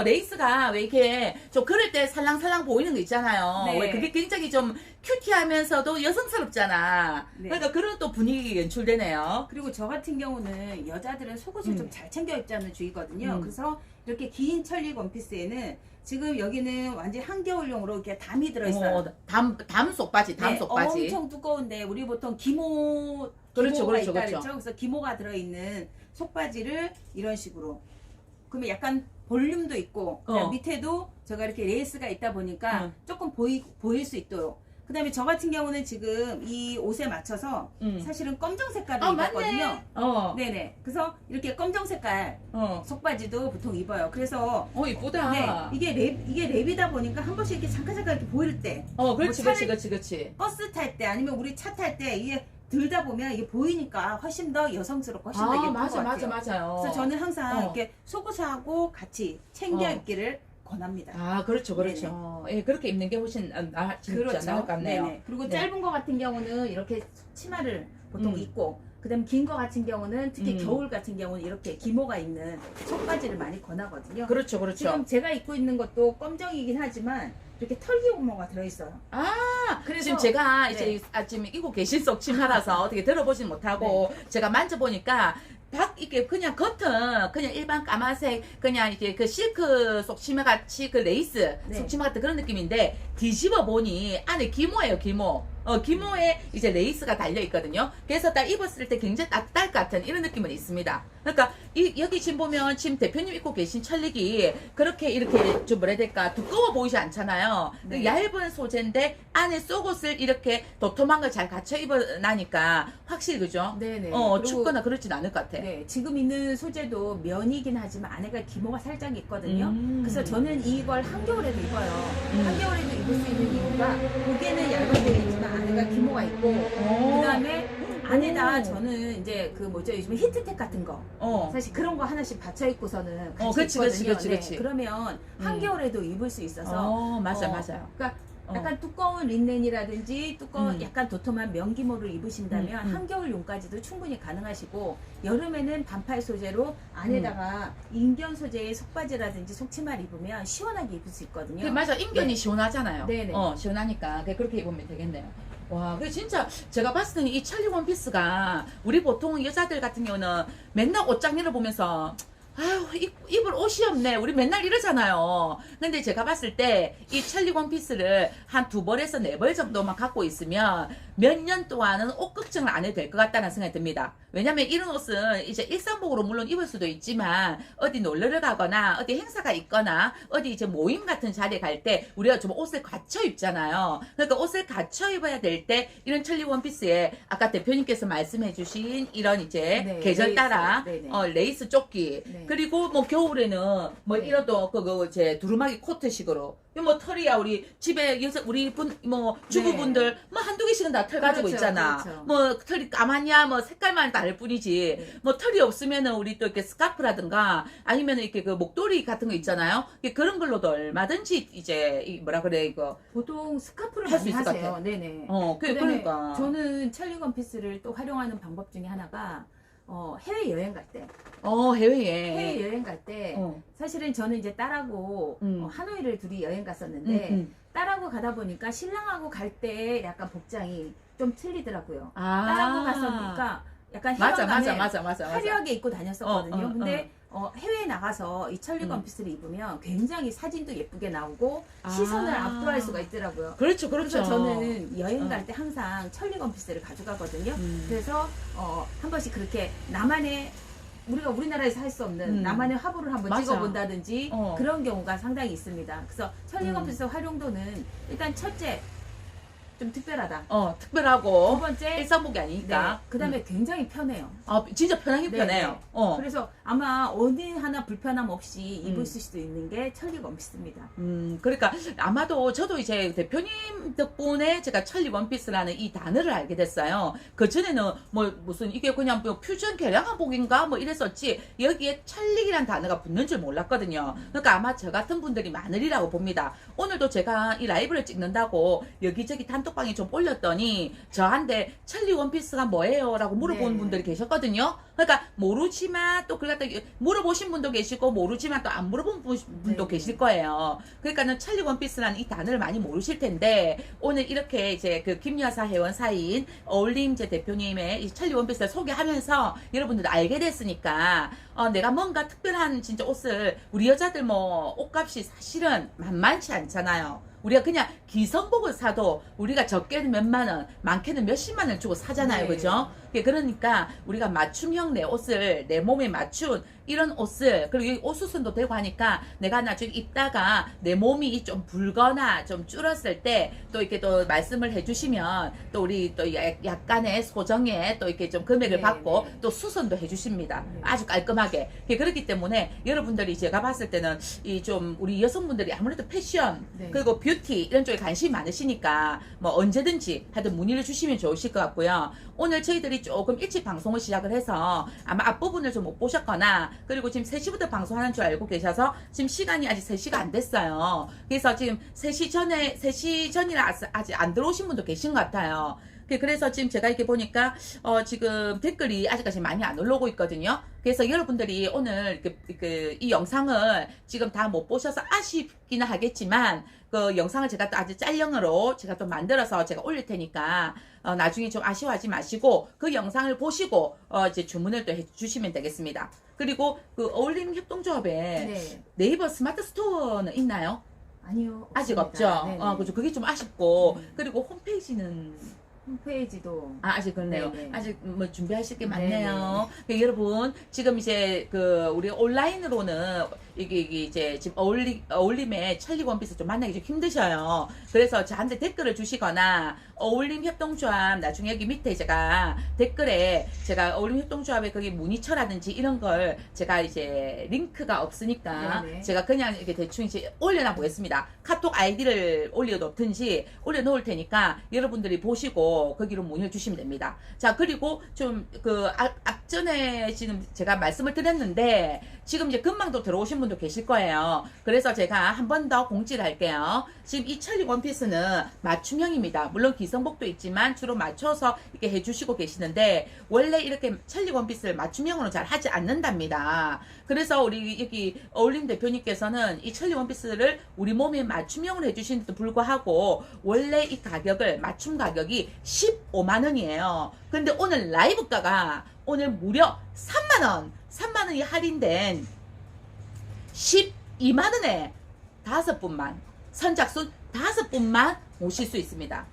레이스가 왜 이렇게 좀 걸을 때 살랑살랑 보이는 거 있잖아요. 네. 왜 그게 굉장히 좀 큐티하면서도 여성스럽잖아. 네. 그러니까 그런 또 분위기가 연출되네요. 그리고 저 같은 경우는 여자들은 속옷을 좀 잘 챙겨 입자는 주의거든요. 음. 그래서 이렇게 긴 천리 원피스에는 지금 여기는 완전 한겨울용으로 이렇게 담이 들어있어요. 담 속바지, 담 네, 속바지. 엄청 두꺼운데 우리 보통 기모 그렇죠, 기모가 그렇죠, 있다 그렇죠. 그랬죠. 그래서 기모가 들어있는 속바지를 이런 식으로. 그러면 약간 볼륨도 있고 그다음 밑에도 제가 이렇게 레이스가 있다 보니까 조금 보일 수 있도록. 그다음에 저 같은 경우는 지금 이 옷에 맞춰서 사실은 검정 색깔을 입었거든요. 맞네. 네네. 그래서 이렇게 검정 색깔 어. 속바지도 보통 입어요. 그래서 이쁘다. 네, 이게 랩이다 보니까 한 번씩 이렇게 잠깐 이렇게 보일 때, 그렇지, 뭐 그렇지. 버스 탈 때 아니면 우리 차 탈 때 이게 들다 보면 이게 보이니까 훨씬 더 여성스럽고 훨씬 더 예쁜 것 같아요. 맞아요. 그래서 저는 항상 어. 이렇게 속옷하고 같이 챙겨 입기를 권합니다. 그렇죠. 예, 그렇게 입는 게 훨씬 진짜 나을 것 같네요. 네네. 그리고 네. 짧은 거 같은 경우는 이렇게 치마를 보통 입고, 그다음 긴 거 같은 경우는 특히 겨울 같은 경우는 이렇게 기모가 있는 속바지를 많이 권하거든요. 그렇죠. 지금 제가 입고 있는 것도 검정이긴 하지만 이렇게 털기 고무가 들어있어요. 그래서 지금 제가 네. 이제 지금 입고 계신 속 치마라서 어떻게 들어보진 못하고 제가 만져보니까 이게 그냥 겉은 그냥 일반 까만색 그냥 이게 그 실크 속 치마 같이 그 레이스 네. 속 치마 같은 그런 느낌인데 뒤집어 보니 안에 기모예요, 기모. 기모에 이제 레이스가 달려 있거든요. 그래서 딱 입었을 때 굉장히 따뜻할 것 같은 이런 느낌은 있습니다. 그러니까 여기 지금 보면 지금 대표님 입고 계신 천릭이 그렇게 이렇게 좀 뭐라 해야 될까 두꺼워 보이지 않잖아요. 네. 얇은 소재인데 안에 속옷을 이렇게 도톰한 걸 잘 갖춰 입어나니까 확실히 그죠? 네네. 춥거나 그렇진 않을 것 같아. 네, 지금 있는 소재도 면이긴 하지만 안에가 기모가 살짝 있거든요. 음. 그래서 저는 이걸 한겨울에도 입어요. 한겨울에도 입을 수 있는 이유가 고개는 얇은 데있지만 안에가 기모가 있고, 그 다음에 안에다 저는 이제 그 뭐죠, 요즘에 히트텍 같은 거 사실 그런 거 하나씩 받쳐 입고서는 같이 그렇지, 입거든요. 그렇지. 그러면 한겨울에도 입을 수 있어서 맞아요. 그러니까 약간 두꺼운 린넨이라든지 두꺼운 음. 약간 도톰한 면기모를 입으신다면 한겨울용까지도 충분히 가능하시고, 여름에는 반팔 소재로 안에다가 인견 소재의 속바지라든지 속치마를 입으면 시원하게 입을 수 있거든요. 맞아, 인견이 네. 시원하잖아요. 네네. 시원하니까 그렇게 입으면 되겠네요. 와, 그 진짜 제가 봤을 때는 이 찰리 원피스가 우리 보통 여자들 같은 경우는 맨날 옷장일을 보면서 아유, 입을 옷이 없네. 우리 맨날 이러잖아요. 근데 제가 봤을 때 이 찰리 원피스를 한 2벌에서 4벌 정도만 갖고 있으면 몇 년 동안은 옷 걱정을 안 해도 될 것 같다는 생각이 듭니다. 왜냐면 이런 옷은 이제 일상복으로 물론 입을 수도 있지만 어디 놀러를 가거나 어디 행사가 있거나 어디 이제 모임 같은 자리에 갈 때 우리가 좀 옷을 갖춰 입잖아요. 그러니까 옷을 갖춰 입어야 될 때 이런 찰리 원피스에 아까 대표님께서 말씀해 주신 이런 이제 네, 계절 따라 레이스. 네네. 레이스 조끼 네. 그리고 뭐 겨울에는 뭐 네. 이런 그 이제 두루마기 코트식으로 뭐 털이야 우리 집에 우리 주부분들 뭐 한두 개씩은 다 털 가지고 그렇죠, 있잖아. 그렇죠. 뭐 털이 까만냐 뭐 색깔만 다를 뿐이지. 네. 뭐 털이 없으면은 우리 또 이렇게 스카프라든가 아니면은 이렇게 그 목도리 같은 거 있잖아요. 그런 걸로도 얼마든지 이제 뭐라 그래 이거 보통 스카프를 할수 많이 있을 것 하세요. 같아. 네네. 그러니까 그다음에 저는 찰리 원피스를 또 활용하는 방법 중에 하나가 해외 여행 갈 때. 해외에 해외 여행 갈 때 사실은 저는 이제 딸하고 하노이를 둘이 여행 갔었는데 딸하고 가다 보니까 신랑하고 갈 때 약간 복장이 좀 틀리더라고요. 딸하고 갔으니까 약간 해방감에 맞아. 화려하게 입고 다녔었거든요. 근데 해외에 나가서 이 찰리 원피스를 입으면 굉장히 사진도 예쁘게 나오고 시선을 압도할 수가 있더라고요. 그렇죠. 그래서 저는 여행 갈 때 항상 찰리 원피스를 가져가거든요. 그래서 한 번씩 그렇게 나만의 우리가 우리나라에서 할 수 없는 나만의 화보를 한번 맞아. 찍어본다든지 그런 경우가 상당히 있습니다. 그래서 찰리 원피스 활용도는 일단 첫째 좀 특별하다. 특별하고 두 번째 일상복이 아니니까. 그다음에 굉장히 편해요. 진짜 편하긴 네, 편해요. 그래서 아마 어느 하나 불편함 없이 입을 수도 있는 게 찰리 원피스입니다. 그러니까 아마도 저도 이제 대표님 덕분에 제가 찰리 원피스라는 이 단어를 알게 됐어요. 그 전에는 뭐 무슨 이게 그냥 뭐 퓨전 개량한복인가 뭐 이랬었지 여기에 찰리라는 단어가 붙는 줄 몰랐거든요. 그러니까 아마 저 같은 분들이 많으리라고 봅니다. 오늘도 제가 이 라이브를 찍는다고 여기저기 단톡방에 좀 올렸더니 저한테 찰리 원피스가 뭐예요? 라고 물어보는 분들이 계셨거든요. 그러니까 모르지만 또 그걸 갖다 물어보신 분도 계시고 모르지만 또 안 물어본 분도 계실 거예요. 그러니까는 찰리 원피스라는 이 단어를 많이 모르실 텐데 오늘 이렇게 이제 그 김여사 회원 사인 어울림제 대표님의 이 찰리 원피스를 소개하면서 여러분들도 알게 됐으니까 내가 뭔가 특별한 진짜 옷을 우리 여자들 뭐 옷값이 사실은 만만치 않잖아요. 우리가 그냥 기성복을 사도 우리가 적게는 몇만 원, 많게는 몇십만 원 주고 사잖아요. 네. 그죠? 그러니까 우리가 맞춤형 내 옷을 내 몸에 맞춘 이런 옷을, 그리고 이 옷 수선도 되고 하니까 내가 나중에 입다가 내 몸이 좀 붉거나 좀 줄었을 때 또 이렇게 또 말씀을 해주시면 또 우리 또 약간의 소정에 또 이렇게 좀 금액을 네, 받고 네. 또 수선도 해주십니다. 네. 아주 깔끔하게. 그렇기 때문에 여러분들이 제가 봤을 때는 이 좀 우리 여성분들이 아무래도 패션 네. 그리고 뷰티 이런 쪽에 관심이 많으시니까 뭐 언제든지 하여튼 문의를 주시면 좋으실 것 같고요. 오늘 저희들이 조금 일찍 방송을 시작을 해서 아마 앞부분을 좀 못 보셨거나, 그리고 지금 3시부터 방송하는 줄 알고 계셔서 지금 시간이 아직 3시가 안 됐어요. 그래서 지금 3시 전이라 아직 안 들어오신 분도 계신 것 같아요. 그래서 지금 제가 이렇게 보니까 지금 댓글이 아직까지 많이 안 올라오고 있거든요. 그래서 여러분들이 오늘 이 영상을 지금 다 못 보셔서 아쉽기는 하겠지만 그 영상을 제가 또 아주 짤영으로 제가 또 만들어서 제가 올릴 테니까 나중에 좀 아쉬워하지 마시고 그 영상을 보시고 이제 주문을 또 해주시면 되겠습니다. 그리고 그 어울림 협동조합에 네. 네이버 스마트 스토어는 있나요? 아니요. 아직 없습니다. 없죠. 네네. 그죠. 그게 좀 아쉽고 네. 그리고 홈페이지는 홈페이지도 아직 그렇네요. 네네. 아직 뭐 준비하실 게 많네요. 여러분 지금 이제 우리 온라인으로는 이게 이제 지금 어울림의 천리 원피스 좀 만나기 좀 힘드셔요. 그래서 저한테 댓글을 주시거나 어울림 협동조합 나중에 여기 밑에 제가 댓글에 제가 어울림 협동조합에 거기 문의처라든지 이런 걸 제가 이제 링크가 없으니까 네네. 제가 그냥 이렇게 대충 이제 올려놔 보겠습니다. 카톡 아이디를 올려놓든지 올려놓을 테니까 여러분들이 보시고 거기로 문의를 주시면 됩니다. 자, 그리고 좀 앞전에 지금 제가 말씀을 드렸는데 지금 이제 금방 또 들어오신 분도 계실 거예요. 그래서 제가 한 번 더 공지를 할게요. 지금 이 천리 원피스는 맞춤형입니다. 물론 기성복도 있지만 주로 맞춰서 이렇게 해주시고 계시는데 원래 이렇게 천리 원피스를 맞춤형으로 잘 하지 않는답니다. 그래서 우리 여기 어울림 대표님께서는 이 천리 원피스를 우리 몸에 맞춤형으로 해주시는데도 불구하고 원래 이 가격을 맞춤 가격이 15만 원이에요. 근데 오늘 라이브가가 오늘 무려 3만 원, 3만 원이 할인된 12만 원에 5분만 선착순 5분만 모실 수 있습니다.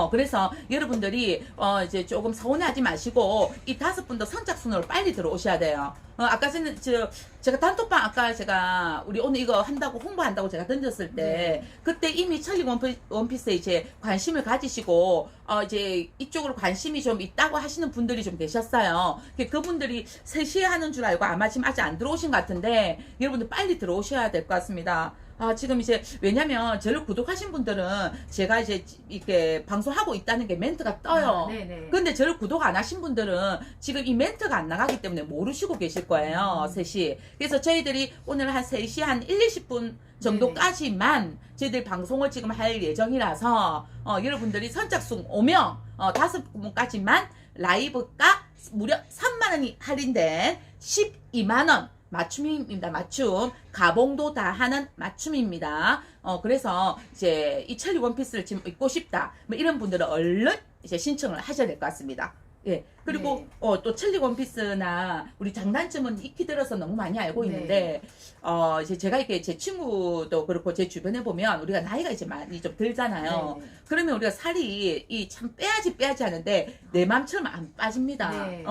그래서 여러분들이 이제 조금 서운해하지 마시고 이 5분도 선착순으로 빨리 들어오셔야 돼요. 아까 전에 제가 단톡방 아까 제가 우리 오늘 이거 한다고 홍보한다고 제가 던졌을 때 네. 그때 이미 천리 원피스에 이제 관심을 가지시고 이제 이쪽으로 관심이 좀 있다고 하시는 분들이 좀 계셨어요. 그분들이 3시에 하는 줄 알고 아마 지금 아직 안 들어오신 것 같은데 여러분들 빨리 들어오셔야 될 것 같습니다. 지금 이제 왜냐면 저를 구독하신 분들은 제가 이제 이렇게 방송하고 있다는 게 멘트가 떠요. 네네. 근데 저를 구독 안 하신 분들은 지금 이 멘트가 안 나가기 때문에 모르시고 계실 거예요. 3시. 그래서 저희들이 오늘 한 3시 한 1-20분 정도까지만 저희들 방송을 지금 할 예정이라서 여러분들이 선착순 5명 5분까지만 라이브가 무려 3만 원이 할인된 12만 원 맞춤입니다. 맞춤. 가봉도 다 하는 맞춤입니다. 그래서 이제 이 천리 원피스를 지금 입고 싶다. 뭐 이런 분들은 얼른 이제 신청을 하셔야 될 것 같습니다. 예. 그리고 네. 또 천리 원피스나 우리 장단점은 익히 들어서 너무 많이 알고 네. 있는데 이제 제가 이렇게 제 친구도 그렇고 제 주변에 보면 우리가 나이가 이제 많이 좀 들잖아요. 네. 그러면 우리가 살이 참 빼야지 하는데 내 맘처럼 안 빠집니다. 네.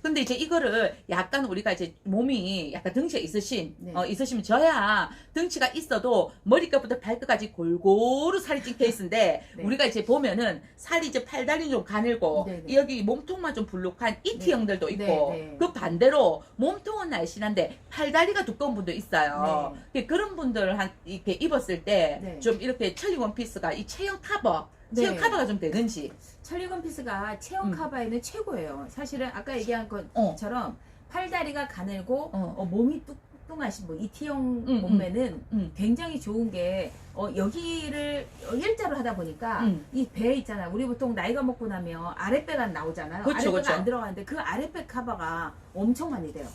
근데 이제 이거를 약간 우리가 이제 몸이 약간 덩치가 네. 있으시면 저야 덩치가 있어도 머리끝부터 발끝까지 골고루 살이 찐 케이스인데 네. 우리가 이제 보면은 살이 이제 팔다리 좀 가늘고 네, 네. 여기 몸통만 좀 불룩한 이티형들도 있고 네, 네. 그 반대로 몸통은 날씬한데 팔다리가 두꺼운 분도 있어요. 그런 분들 이렇게 입었을 때 좀 네. 이렇게 천리 원피스가 이 체형 커버 네. 체형 커버가 좀 되는지. 천리 원피스가 체형 커버에는 최고예요. 사실은 아까 얘기한 어. 것처럼 팔다리가 가늘고 어. 몸이 뚱뚱하신 E티형 음, 몸매는 굉장히 좋은 게 여기를 일자로 하다 보니까 이 배 있잖아. 우리 보통 나이가 먹고 나면 아랫배가 나오잖아요. 그쵸, 아랫배가 그쵸. 안 들어가는데 그 아랫배 커버가 엄청 많이 돼요.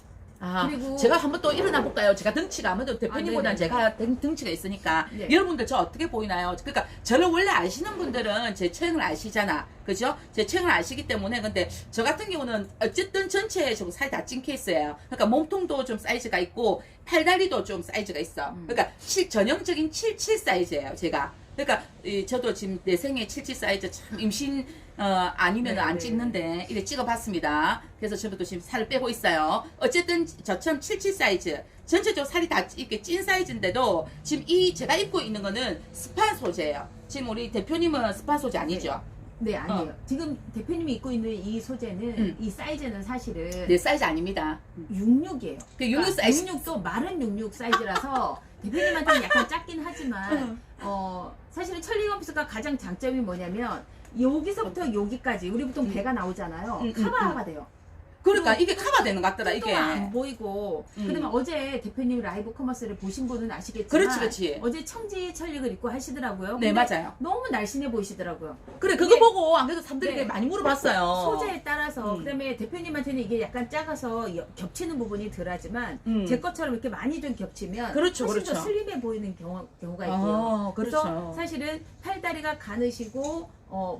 그리고 제가 한번 또 일어나 볼까요? 제가 덩치가 아무래도 대표님보다는 네네. 제가 덩치가 있으니까 네. 여러분들 저 어떻게 보이나요? 그러니까 저를 원래 아시는 분들은 제 체형을 아시잖아, 그죠? 제 체형을 아시기 때문에. 근데 저 같은 경우는 어쨌든 전체에 좀 살이 다 찐 케이스예요. 그러니까 몸통도 좀 사이즈가 있고 팔다리도 좀 사이즈가 있어. 그러니까 전형적인 77 사이즈예요, 제가. 그러니까 저도 지금 내 생애 77 사이즈 참 임신 아니면 네, 안 네. 찍는데 이래 찍어봤습니다. 그래서 저도 지금 살을 빼고 있어요. 어쨌든 저처럼 77 사이즈 전체적으로 살이 다 이렇게 찐 사이즈인데도 지금 이 제가 입고 있는 거는 스판 소재예요. 지금 우리 대표님은 스판 소재 아니죠? 네, 아니에요. 지금 대표님이 입고 있는 이 소재는 이 사이즈는 사실은 내 사이즈 아닙니다. 66이에요. 그 66 사이즈. 66도 마른 66 사이즈라서 대표님한테는 약간 작긴 하지만 사실은 천리 원피스가 가장 장점이 뭐냐면 여기서부터 여기까지 우리 보통 배가 나오잖아요. 커버가 돼요. 그러니까 이게 커버되는 것 같더라 이게. 안 보이고. 그러면 어제 대표님 라이브 커머스를 보신 분은 아시겠지만 그렇지, 그렇지. 어제 청지 천릭을 입고 하시더라고요. 네, 근데 맞아요. 너무 날씬해 보이시더라고요. 그래 그거 이게- 보고 안 그래도 사람들이 네. 많이 물어봤어요. 소재에 따라서 그다음에 대표님한테는 이게 약간 작아서 겹치는 부분이 덜하지만 제 것처럼 이렇게 많이 좀 겹치면 그렇죠, 훨씬 그렇죠. 더 슬림해 보이는 경우가 있고요. 그래서 그렇죠. 사실은 팔다리가 가느시고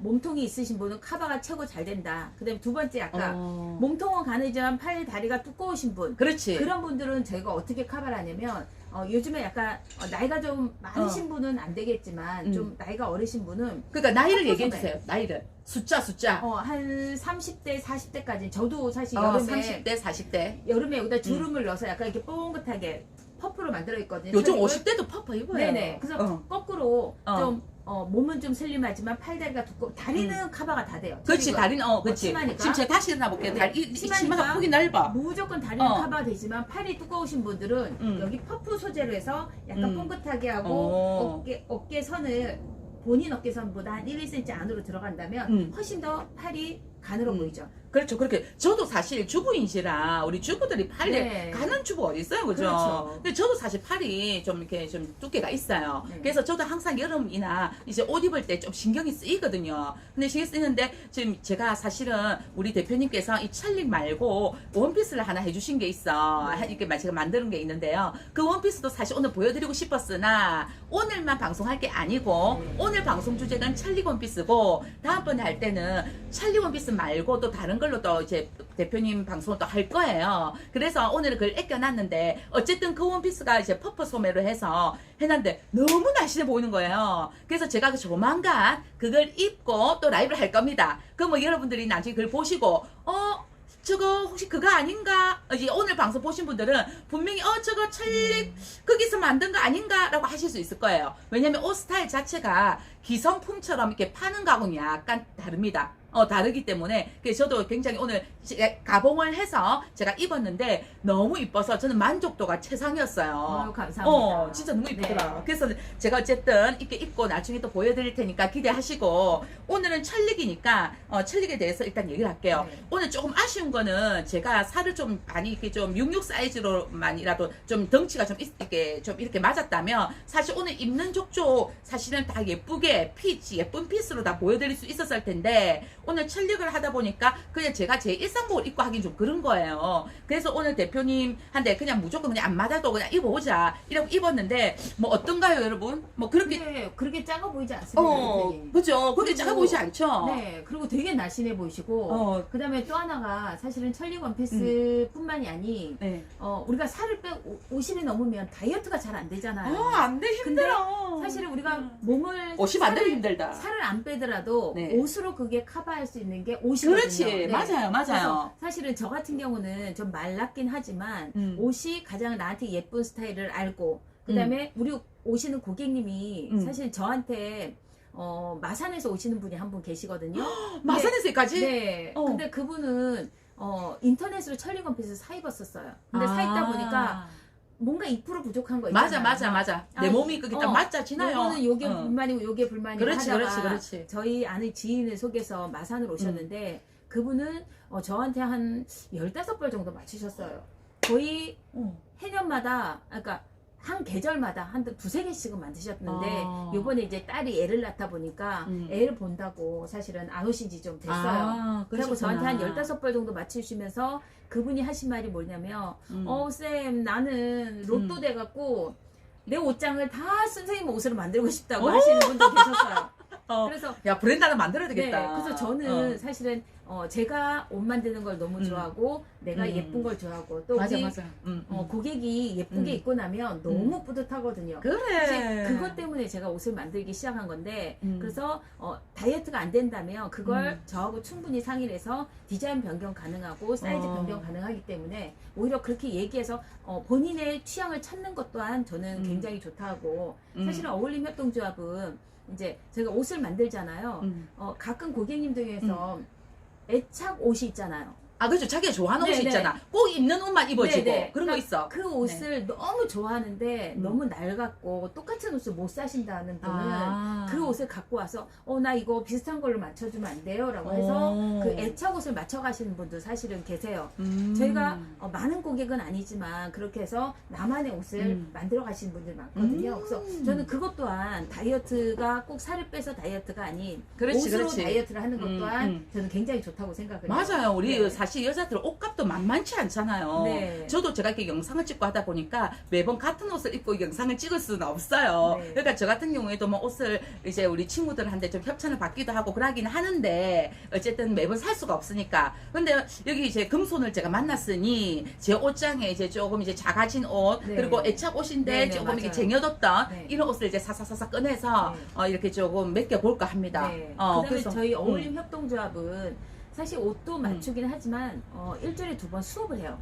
몸통이 있으신 분은 커버가 최고 잘 된다. 그다음에 두 번째 아까 몸통은 가느지만 팔다리가 두꺼우신 분 그렇지. 그런 분들은 저희가 어떻게 커버를 하냐면 요즘에 약간 나이가 좀 많으신 분은 안 되겠지만 좀 나이가 어리신 분은 그러니까 나이를 커버 얘기해 소매. 주세요. 나이를 숫자. 한 30대 40대까지 저도 사실 여름에 30대 40대. 여름에 여기다 주름을 넣어서 약간 이렇게 뽕긋하게 퍼프로 만들어 있거든요. 요즘 저녁을. 50대도 퍼퍼 입어요. 네네. 그래서 거꾸로 좀 몸은 좀 슬림하지만 팔다리가 두껍고 다리는 커버가 다 돼요. 그렇지 저희가 다리는 그렇지. 치마니까. 지금 제가 다시 일어나 볼게요. 네. 다리 이 치마니까 치마가 폭이 넓어. 무조건 다리는 어. 커버가 되지만 팔이 두꺼우신 분들은 여기 퍼프 소재로 해서 약간 뽕긋하게 하고 어. 어깨 선을 본인 어깨선보다 한 1, 2cm 안으로 들어간다면 훨씬 더 팔이 가늘어 보이죠. 그렇죠. 그렇게 저도 사실 주부인시라 우리 주부들이 팔에 네. 가는 주부 어디 있어요, 그죠? 그렇죠. 근데 저도 사실 팔이 좀 이렇게 좀 두께가 있어요. 네. 그래서 저도 항상 여름이나 이제 옷 입을 때 좀 신경이 쓰이거든요. 근데 신경 쓰이는데 지금 제가 사실은 우리 대표님께서 이 찰릭 말고 원피스를 하나 해주신 게 있어. 이렇게 제가 만드는 게 있는데요. 그 원피스도 사실 오늘 보여드리고 싶었으나 오늘만 방송할 게 아니고 오늘 방송 주제는 찰릭 원피스고 다음번에 할 때는 찰릭 원피스 말고 또 다른 걸로 또 이제 대표님 방송을 또 할 거예요. 그래서 오늘 그걸 아껴놨는데 어쨌든 그 원피스가 이제 퍼프 소매로 해서 해놨는데 너무 날씬해 보이는 거예요. 그래서 제가 조만간 그걸 입고 또 라이브를 할 겁니다. 그럼 뭐 여러분들이 나중에 그걸 보시고 저거 혹시 그거 아닌가? 이제 오늘 방송 보신 분들은 분명히 저거 찰릭 거기서 만든 거 아닌가? 라고 하실 수 있을 거예요. 왜냐면 옷 스타일 자체가 기성품처럼 이렇게 파는 거하고는 약간 다릅니다. 다르기 때문에 그래서 저도 굉장히 오늘 가봉을 해서 제가 입었는데 너무 이뻐서 저는 만족도가 최상이었어요. 감사합니다. 진짜 너무 이쁘더라. 네. 그래서 제가 어쨌든 이렇게 입고 나중에 또 보여드릴 테니까 기대하시고 오늘은 찰릭이니까 찰릭에 대해서 일단 얘기를 할게요. 네. 오늘 조금 아쉬운 거는 제가 살을 좀 많이 이렇게 좀 66 사이즈로만이라도 좀 덩치가 좀 이렇게 맞았다면 사실 오늘 입는 족족 사실은 다 예쁘게 예쁜 핏으로 다 보여드릴 수 있었을 텐데 오늘 찰릭을 하다 보니까 그냥 제가 제 일상복을 입고 하긴 좀 그런 거예요. 그래서 오늘 대표님한테 그냥 무조건 그냥 안 맞아도 그냥 입어보자 이러고 입었는데 뭐 어떤가요 여러분? 뭐 그렇게 그렇게 작아 보이지 않습니다. 되게. 그죠? 그렇게 그리고- 작아 보이지 않죠? 네, 그리고 되게 날씬해 보이시고 그 다음에 또 하나가 사실은 천리 원피스 뿐만이 아니 네. 우리가 살을 50이 넘으면 다이어트가 잘 안 되잖아요. 안 돼, 힘들어. 사실은 우리가 몸을 50 안 되면 힘들다. 살을 안 빼더라도 네. 옷으로 그게 커버할 수 있는 게 옷이거든요. 그렇지. 네. 맞아요. 그래서 사실은 저 같은 경우는 좀 말랐긴 하지만 옷이 가장 나한테 예쁜 스타일을 알고 그다음에 우리 오시는 고객님이 사실 저한테 마산에서 오시는 분이 한 분 계시거든요. 마산에서까지? 네. 근데 그분은 인터넷으로 천리 원피스 사 입었었어요. 근데 사 입다 보니까 뭔가 2% 부족한 거 있잖아요. 맞아. 내 몸이 그게 딱 맞잖아요. 요거는 요게 불만이고 요게 불만이고 그렇지, 하다가 그렇지. 저희 아는 지인을 속여서 마산으로 오셨는데 그분은 저한테 한 15벌 정도 맞추셨어요. 거의 해년마다 그러니까 한 계절마다 한 두세 개씩은 만드셨는데 요번에 이제 딸이 애를 낳다 보니까 애를 본다고 사실은 안 오신 지 좀 됐어요. 그리고 저한테 한 15벌 정도 맞추시면서 그분이 하신 말이 뭐냐면 쌤 나는 로또 돼갖고 내 옷장을 다 선생님 옷으로 만들고 싶다고 하시는 분도 계셨어요. 그래서 야 브랜드 하나 만들어야 되겠다. 네, 그래서 저는 사실은 제가 옷 만드는 걸 너무 좋아하고 내가 예쁜 걸 좋아하고 또 맞아 우리 맞아. 고객이 예쁘게 입고 나면 너무 뿌듯하거든요. 그래. 사실 그것 때문에 제가 옷을 만들기 시작한 건데 그래서 다이어트가 안 된다면 그걸 저하고 충분히 상의를 해서 디자인 변경 가능하고 사이즈 변경 가능하기 때문에 오히려 그렇게 얘기해서 본인의 취향을 찾는 것 또한 저는 굉장히 좋다고 사실은 어울림 협동조합은 이제 제가 옷을 만들잖아요. 가끔 고객님들 중에서 애착 옷이 있잖아요. 아 그렇죠. 자기가 좋아하는 옷이 네네. 있잖아. 꼭 입는 옷만 입어지고 네네. 그런 거 있어. 그 옷을 너무 좋아하는데 너무 낡았고 똑같은 옷을 못 사신다는 분은 그 옷을 갖고 와서 나 이거 비슷한 걸로 맞춰주면 안 돼요? 라고 해서 그 애착 옷을 맞춰가시는 분도 사실은 계세요. 저희가 많은 고객은 아니지만 그렇게 해서 나만의 옷을 만들어 가시는 분들 많거든요. 그래서 저는 그것 또한 다이어트가 꼭 살을 빼서 다이어트가 아닌 그렇지, 옷으로 그렇지. 다이어트를 하는 것 또한 저는 굉장히 좋다고 생각을 해요. 맞아요. 우리 네. 사실 여자들 옷값도 만만치 않잖아요. 네. 저도 제가 이렇게 영상을 찍고 하다 보니까 매번 같은 옷을 입고 영상을 찍을 수는 없어요. 네. 그러니까 저 같은 경우에도 뭐 옷을 이제 우리 친구들한테 좀 협찬을 받기도 하고 그러긴 하는데 어쨌든 매번 살 수가 없으니까. 근데 여기 이제 금손을 제가 만났으니 제 옷장에 이제 조금 이제 작아진 옷 네. 그리고 애착 옷인데 네, 네, 조금 맞아요. 이렇게 쟁여뒀던 네. 이런 옷을 이제 사사사사 꺼내서 네. 이렇게 조금 맡겨볼까 합니다. 네. 그다음에 그래서 저희 어울림 협동조합은 사실 옷도 맞추긴 하지만 일주일에 2번 수업을 해요.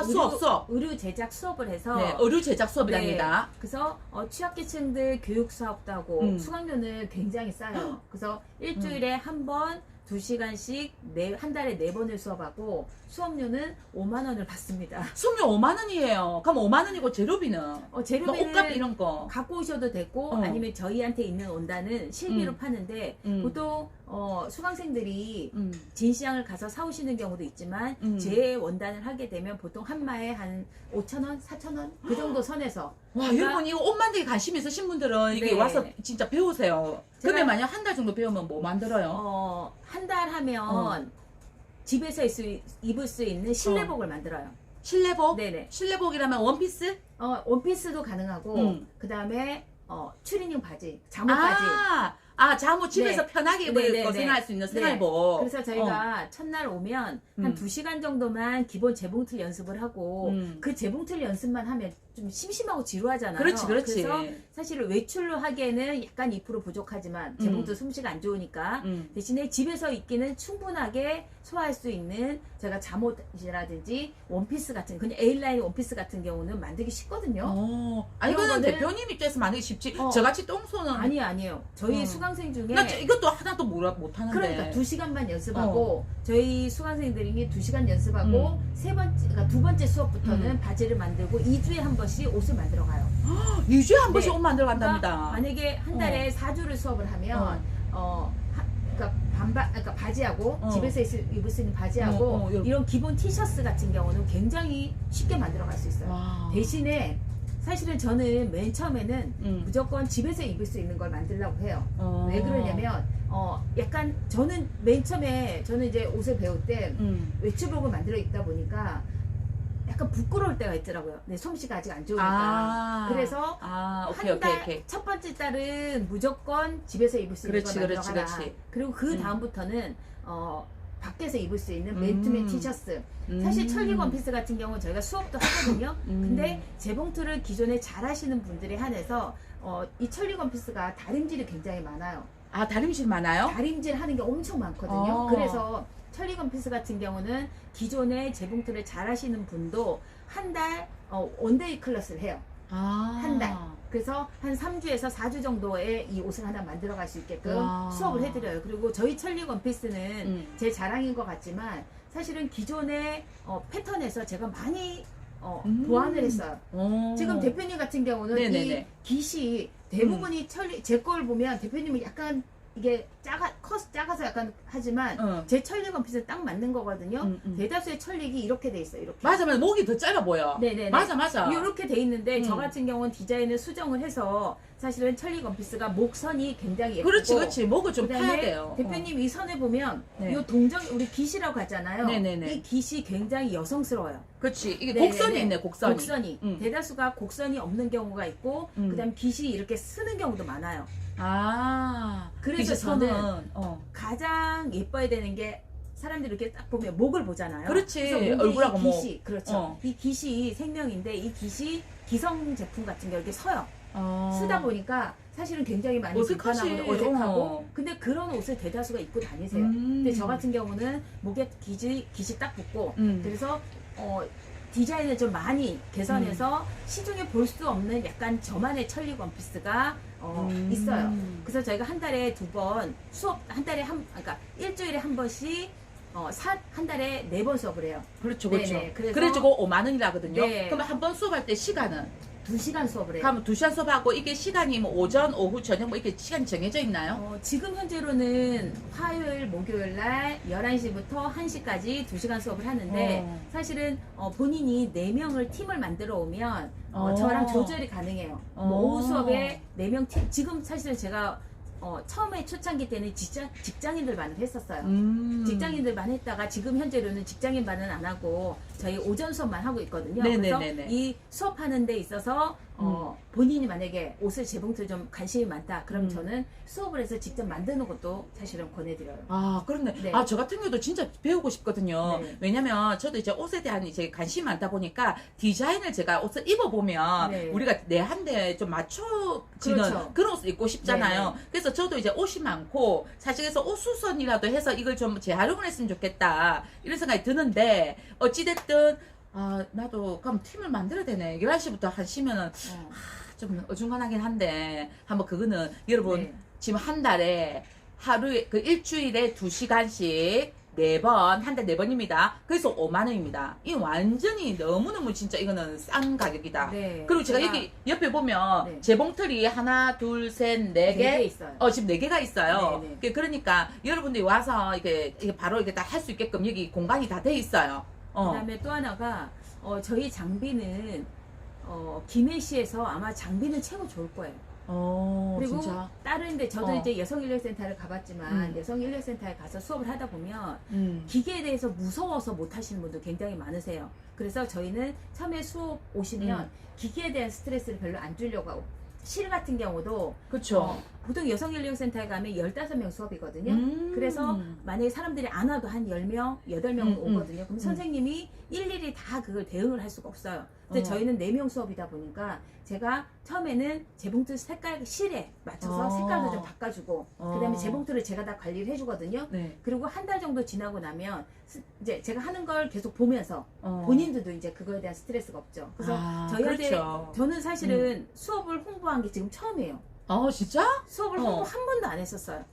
수업. 의류 제작 수업을 해서 네, 의류 제작 수업이랍니다. 그래서 취약계층들 교육 수업도 하고 수강료는 굉장히 싸요. 그래서 일주일에 한 번 2시간씩 한 달에 4번을 수업하고 수업료는 5만 원을 받습니다. 수업료 5만 원이에요. 그럼 5만 원이고 재료비는? 재료비는 옷값 이런 거. 갖고 오셔도 되고 아니면 저희한테 있는 원단은 실비로 파는데 보통 수강생들이 진시장을 가서 사오시는 경우도 있지만 제 원단을 하게 되면 보통 한 마에 한 5,000원, 4,000원 그 정도 선에서 와, 여러분 이거 옷 만들기 관심 있으신 분들은 이게 네. 와서 진짜 배우세요. 그러면 제가- 만약 한 달 정도 배우면 뭐 만들어요? 한 달 하면 집에서 입을 수 있는 실내복을 만들어요. 실내복? 네네. 실내복이라면 원피스? 원피스도 가능하고 그 다음에 추리닝 바지, 잠옷 바지. 잠옷 집에서 네. 편하게 입을 거 네네네. 생활할 수 있는 네. 생활복. 그래서 저희가 첫날 오면 한 2시간 정도만 기본 재봉틀 연습을 하고 그 재봉틀 연습만 하면 좀 심심하고 지루하잖아요. 그렇지. 그래서 사실 외출로 하기에는 약간 2% 부족하지만 재봉틀 솜씨가 안 좋으니까 대신에 집에서 입기는 충분하게 소화할 수 있는 제가 잠옷이라든지 원피스 같은 그냥 A라인 원피스 같은 경우는 만들기 쉽거든요. 이거는 거는- 대표님 입장에서 만들기 쉽지. 어. 저같이 똥손은 아니에요. 저희 수강생 중에 나 이것도 하나도 못하는데. 그러니까 2시간만 연습하고 저희 수강생들이 2시간 연습하고 그러니까 2번째 수업부터는 바지를 만들고 2주에 한 번씩 옷을 만들어 가요. 2주에 한 번씩 네. 옷 만들어 그러니까 간답니다. 만약에 한 달에 4주를 수업을 하면 그러니까 바지하고 집에서 입을 수 있는 바지하고 이렇게. 이런 기본 티셔츠 같은 경우는 굉장히 쉽게 만들어 갈 수 있어요. 와. 대신에 사실은 저는 맨 처음에는 무조건 집에서 입을 수 있는 걸 만들려고 해요. 왜 그러냐면 약간 저는 맨 처음에 저는 이제 옷을 배울 때 외출복을 만들어 입다 보니까 약간 부끄러울 때가 있더라고요. 내 솜씨가 아직 안 좋으니까. 그래서 오케이. 첫 번째 달은 무조건 집에서 입을 수 있는 걸 만들어가라. 그렇지. 그리고 그 다음부터는 밖에서 입을 수 있는 맨투맨 티셔츠. 사실 천리 원피스 같은 경우는 저희가 수업도 하거든요. 근데 재봉틀을 기존에 잘 하시는 분들에 한해서 이 천리 원피스가 다림질이 굉장히 많아요. 다림질 많아요? 다림질 하는 게 엄청 많거든요. 그래서 천리 원피스 같은 경우는 기존에 재봉틀을 잘 하시는 분도 한 달 원데이 클래스를 해요. 한 달. 그래서 한 3주에서 4주 정도의 이 옷을 하나 만들어 갈 수 있게끔 수업을 해드려요. 그리고 저희 천리 원피스는 제 자랑인 것 같지만 사실은 기존의 패턴에서 제가 많이 보완을 했어요. 지금 대표님 같은 경우는 네네네. 이 깃이 대부분이 제 걸 보면 대표님은 약간 이게 작아서 약간 하지만 제 천리 원피스 딱 맞는 거거든요. 대다수의 천릭이 이렇게 돼 있어요. 이렇게. 맞아. 목이 더 짧아 보여. 네네네. 맞아. 이렇게 돼 있는데 저 같은 경우는 디자인을 수정을 해서 사실은 천리 원피스가 목선이 굉장히 예쁘고 그렇지. 목을 좀 그다음에 파야 돼요. 대표님 이 선에 보면 네. 이 동정 우리 깃이라고 하잖아요. 네네네. 이 깃이 굉장히 여성스러워요. 그렇지. 이게 네네네. 곡선이 있네, 곡선이. 대다수가 곡선이 없는 경우가 있고 그다음 깃이 이렇게 쓰는 경우도 많아요. 그래서 그래서 저는 저는 가장 예뻐야 되는 게 사람들이 이렇게 딱 보면 목을 보잖아요. 그렇지. 그래서 목에 얼굴하고 이 목. 깃이 그렇죠. 이 깃이 생명인데 이 깃이 기성 제품 같은 게 이렇게 서요. 쓰다 보니까 사실은 굉장히 많이 어색하지. 불편하고 어색하고 근데 그런 옷을 대다수가 입고 다니세요. 근데 저 같은 경우는 목에 깃이 딱 붙고 그래서 디자인을 좀 많이 개선해서 시중에 볼 수 없는 약간 저만의 천리 원피스가 있어요. 그래서 저희가 한 달에 2번 수업, 한 달에 그러니까 일주일에 한 번씩 한 달에 4번 수업을 해요. 그렇죠, 그렇죠. 네네, 그래서- 그래가지고 5만 원이라거든요. 네. 그러면 한 번 수업할 때 시간은? 2시간 수업을 해요. 그러면 2시간 수업하고 이게 시간이 뭐 오전, 오후, 저녁 뭐 이렇게 시간이 정해져 있나요? 지금 현재로는 화요일, 목요일 날 11시부터 1시까지 2시간 수업을 하는데 사실은 본인이 4명을 팀을 만들어 오면 저랑 조절이 가능해요. 뭐 오후 수업에 4명 팀, 지금 사실은 제가 처음에 초창기 때는 직장인들만 했었어요. 직장인들만 했다가 지금 현재로는 직장인반은 안 하고 저희 오전 수업만 하고 있거든요. 네네네네. 그래서 이 수업하는 데 있어서 본인이 만약에 옷을 재봉틀 좀 관심이 많다 그럼 저는 수업을 해서 직접 만드는 것도 사실은 권해드려요. 아, 그렇네. 네. 아, 저 같은 경우도 진짜 배우고 싶거든요. 네. 왜냐면 저도 이제 옷에 대한 이제 관심이 많다 보니까 디자인을 제가 옷을 입어보면 네. 우리가 내 한 대 좀 맞춰지는 그렇죠. 그런 옷을 입고 싶잖아요. 네. 그래서 저도 이제 옷이 많고 사실 그래서 옷 수선이라도 해서 이걸 좀 재활용을 했으면 좋겠다 이런 생각이 드는데 어찌됐든 아, 나도 그럼 팀을 만들어야 되네. 11시부터 한 쉬면은 좀 어중간하긴 한데 한번 그거는 여러분 네. 지금 한 달에 하루에 그 일주일에 2시간씩 4번, 한 달 4번입니다. 그래서 5만 원입니다. 이 완전히 너무너무 진짜 이거는 싼 가격이다. 네. 그리고 제가 여기 옆에 보면 네. 재봉틀이 하나, 둘, 셋, 네 4개 개. 있어요. 지금 4개가 있어요. 네, 그러니까 여러분들이 와서 이게 바로 이게 다 할 수 있게끔 여기 공간이 다 돼 있어요. 그다음에 또 하나가 저희 장비는 김해시에서 아마 장비는 최고 좋을 거예요. 그리고 진짜. 다른데 저도 어. 이제 여성인력센터를 가봤지만 여성인력센터에 가서 수업을 하다 보면 음. 기계에 대해서 무서워서 못 하시는 분도 굉장히 많으세요. 그래서 저희는 처음에 수업 오시면 기계에 대한 스트레스를 별로 안 주려고 하고 실 같은 경우도 그쵸. 보통 여성인력센터에 가면 15명 수업이거든요. 그래서 만약에 사람들이 안 와도 한 10명, 8명 오거든요. 그럼 선생님이 일일이 다 그걸 대응을 할 수가 없어요. 근데 저희는 4명 수업이다 보니까 제가 처음에는 재봉틀 색깔 실에 맞춰서 색깔도 좀 바꿔주고 그 다음에 재봉틀을 제가 다 관리를 해주거든요. 네. 그리고 한 달 정도 지나고 나면 이제 제가 하는 걸 계속 보면서 본인들도 이제 그거에 대한 스트레스가 없죠. 그래서 저희한테 그렇죠. 저는 사실은 수업을 홍보한 게 지금 처음이에요. 진짜? 수업을 홍보 한 번도 안 했었어요.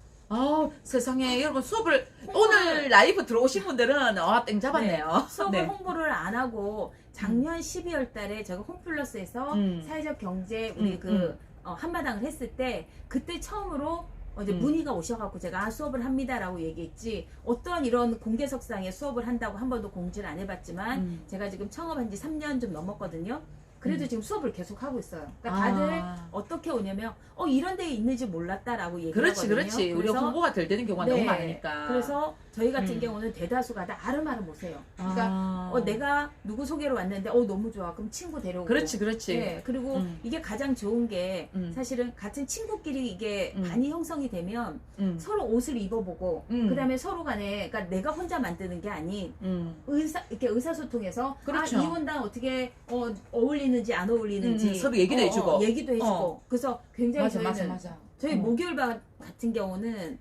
세상에 여러분 수업을 오늘 라이브 들어오신 분들은 땡 잡았네요. 네, 수업을 네. 홍보를 안 하고 작년 12월 달에 제가 홈플러스에서 사회적 경제 우리 한마당을 했을 때 그때 처음으로 이제 문의가 오셔갖고 제가 수업을 합니다라고 얘기했지 어떠한 이런 공개석상에 수업을 한다고 한 번도 공지를 안 해봤지만 제가 지금 창업한 지 3년 좀 넘었거든요. 그래도 지금 수업을 계속 하고 있어요. 그러니까 다들 어떻게 오냐면 이런 데에 있는지 몰랐다라고 얘기를 그렇지, 하거든요. 그렇지. 우리가 홍보가 덜 되는 경우가 너무 많으니까. 그래서 저희 같은 경우는 대다수가 다 아름아름 오세요. 그러니까 내가 누구 소개로 왔는데 너무 좋아. 그럼 친구 데려오고. 그렇지, 그렇지. 네, 그리고 이게 가장 좋은 게 사실은 같은 친구끼리 이게 반이 형성이 되면 서로 옷을 입어보고 그다음에 서로 간에 그러니까 내가 혼자 만드는 게 아닌 이렇게 의사소통해서 그렇죠. 이 원단 어떻게 어울리는지 안 어울리는지 서로 얘기도 해주고. 얘기도 해주고 그래서 굉장히 저희는 맞아. 저희 목요일반 같은 경우는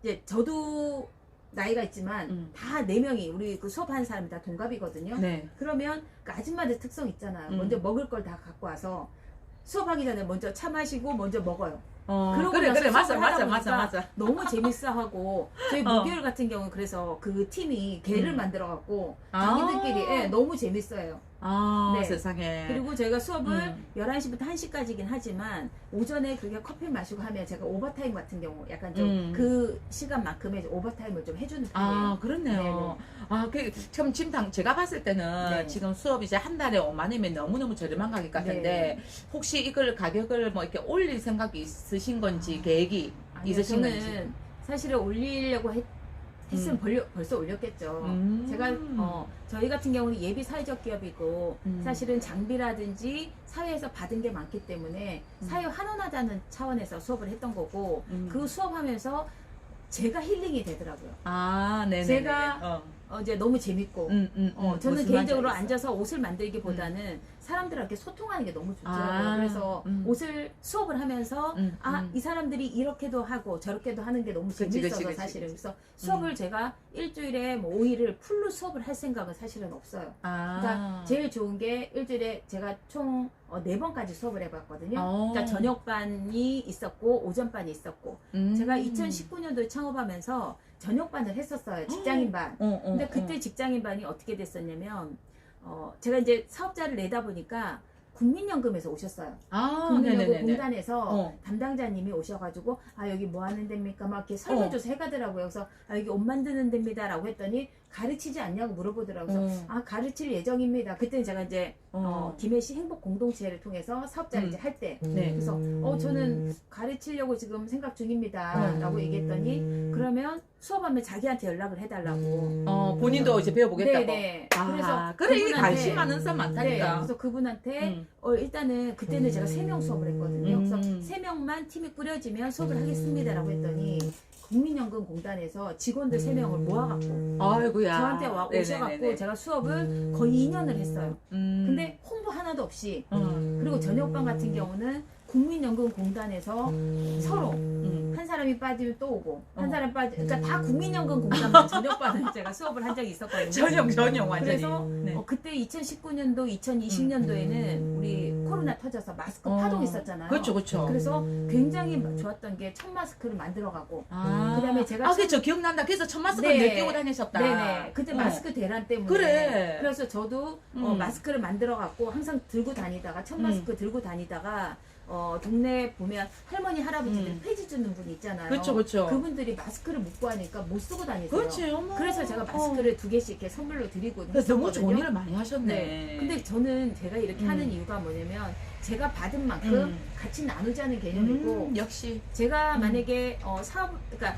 이제 저도 나이가 있지만 다 4명이 우리 그 수업하는 사람이 다 동갑이거든요. 네. 그러면 그 아줌마들 특성 있잖아요. 먼저 먹을 걸 다 갖고 와서 수업하기 전에 먼저 차 마시고 먼저 먹어요. 그러고 그래, 나서 그래, 맞아, 수업을 맞아, 하다 맞아, 보니까 맞아. 너무 재밌어하고 저희 목요일 같은 경우는 그래서 그 팀이 개를 만들어 갖고 자기들끼리 너무 재밌어요. 네. 세상에. 그리고 저희가 수업을 11시부터 1시까지긴 하지만 오전에 그렇게 커피 마시고 하면 제가 오버타임 같은 경우 약간 좀 그 시간만큼의 오버타임을 좀 해주는 편이에요. 그렇네요. 그럼 지금 제가 봤을 때는 네. 지금 수업 이제 한 달에 5만 원이면 너무너무 저렴한 가격 같은데 혹시 이걸 가격을 뭐 이렇게 올릴 생각이 있으신 건지 계획이 있으신 건지. 저는 사실은 올리려고 했으면 벌써 올렸겠죠. 제가 저희 같은 경우는 예비 사회적 기업이고 사실은 장비라든지 사회에서 받은 게 많기 때문에 사회 환원하자는 차원에서 수업을 했던 거고 그 수업하면서 제가 힐링이 되더라고요. 아, 네네. 제가 이제 너무 재밌고 저는 무슨 개인적으로 말인지 앉아서 옷을 만들기보다는 사람들하고 소통하는 게 너무 좋더라고요. 아, 그래서 옷을 수업을 하면서 이 사람들이 이렇게도 하고 저렇게도 하는 게 너무 그치, 재밌어서 그치, 그치, 사실은 그치. 그래서 수업을 제가 일주일에 뭐 5일을 풀로 수업을 할 생각은 사실은 없어요. 아. 그러니까 제일 좋은 게 일주일에 제가 총 4번까지 수업을 해봤거든요. 어. 그러니까 저녁반이 있었고 오전반이 있었고 제가 2019년도에 창업하면서 저녁반을 했었어요. 직장인반. 근데 그때 직장인반이 어떻게 됐었냐면 제가 이제 사업자를 내다 보니까 국민연금에서 오셨어요. 아, 국민연금 네네네네. 공단에서 담당자님이 오셔가지고 여기 뭐 하는 데입니까? 막 이렇게 설문조사 해가더라고요. 그래서 여기 옷 만드는 데입니다. 라고 했더니 가르치지 않냐고 물어보더라고요. 그래서 가르칠 예정입니다. 그때는 제가 이제 김해시 행복 공동체를 통해서 사업자를 이제 할 때 네. 그래서 저는 가르치려고 지금 생각 중입니다. 라고 얘기했더니 그러면 수업하면 자기한테 연락을 해달라고. 본인도 이제 배워보겠다고. 네네. 아, 그래서 그래, 이게 그분한테- 관심 많은 사람 네, 많다니까. 그래서 그분한테 일단은 그때는 제가 3명 수업을 했거든요. 그래서 3명만 팀이 꾸려지면 수업을 하겠습니다라고 했더니 국민연금공단에서 직원들 3명을 모아갖고 아이고야. 저한테 오셔갖고 네네네네. 제가 수업을 거의 2년을 했어요. 근데 홍보 하나도 없이 그리고 저녁반 같은 경우는 국민연금공단에서 서로 한 사람이 빠지면 또 오고 한 사람 그러니까 다 국민연금공단만 저녁반을 제가 수업을 한 적이 있었거든요. 전용 완전히. 그래서 네. 그때 2019년도, 2020년도에는 우리 코로나 터져서 마스크 파동 있었잖아요. 그렇죠, 그렇죠. 그래서 굉장히 좋았던 게 첫 마스크를 만들어가고 그다음에 제가 그렇죠. 기억난다. 그래서 첫 마스크 네. 늘 끼고 다니셨다. 네네. 그때 마스크 대란 때문에. 그래. 그래서 저도 마스크를 만들어갖고 항상 들고 다니다가 첫 마스크 들고 다니다가 동네 보면 할머니 할아버지들 폐지 주는 분 있잖아요. 그렇죠, 그렇죠. 그분들이 마스크를 못 구하니까 못 쓰고 다니세요. 그렇지, 어머. 그래서 제가 마스크를 2개씩 이렇게 선물로 드리고 그래서 너무 좋은 했었거든요. 일을 많이 하셨네. 네. 근데 저는 제가 이렇게 하는 이유가 뭐냐면 제가 받은 만큼 같이 나누자는 개념이고 역시. 제가 만약에 그러니까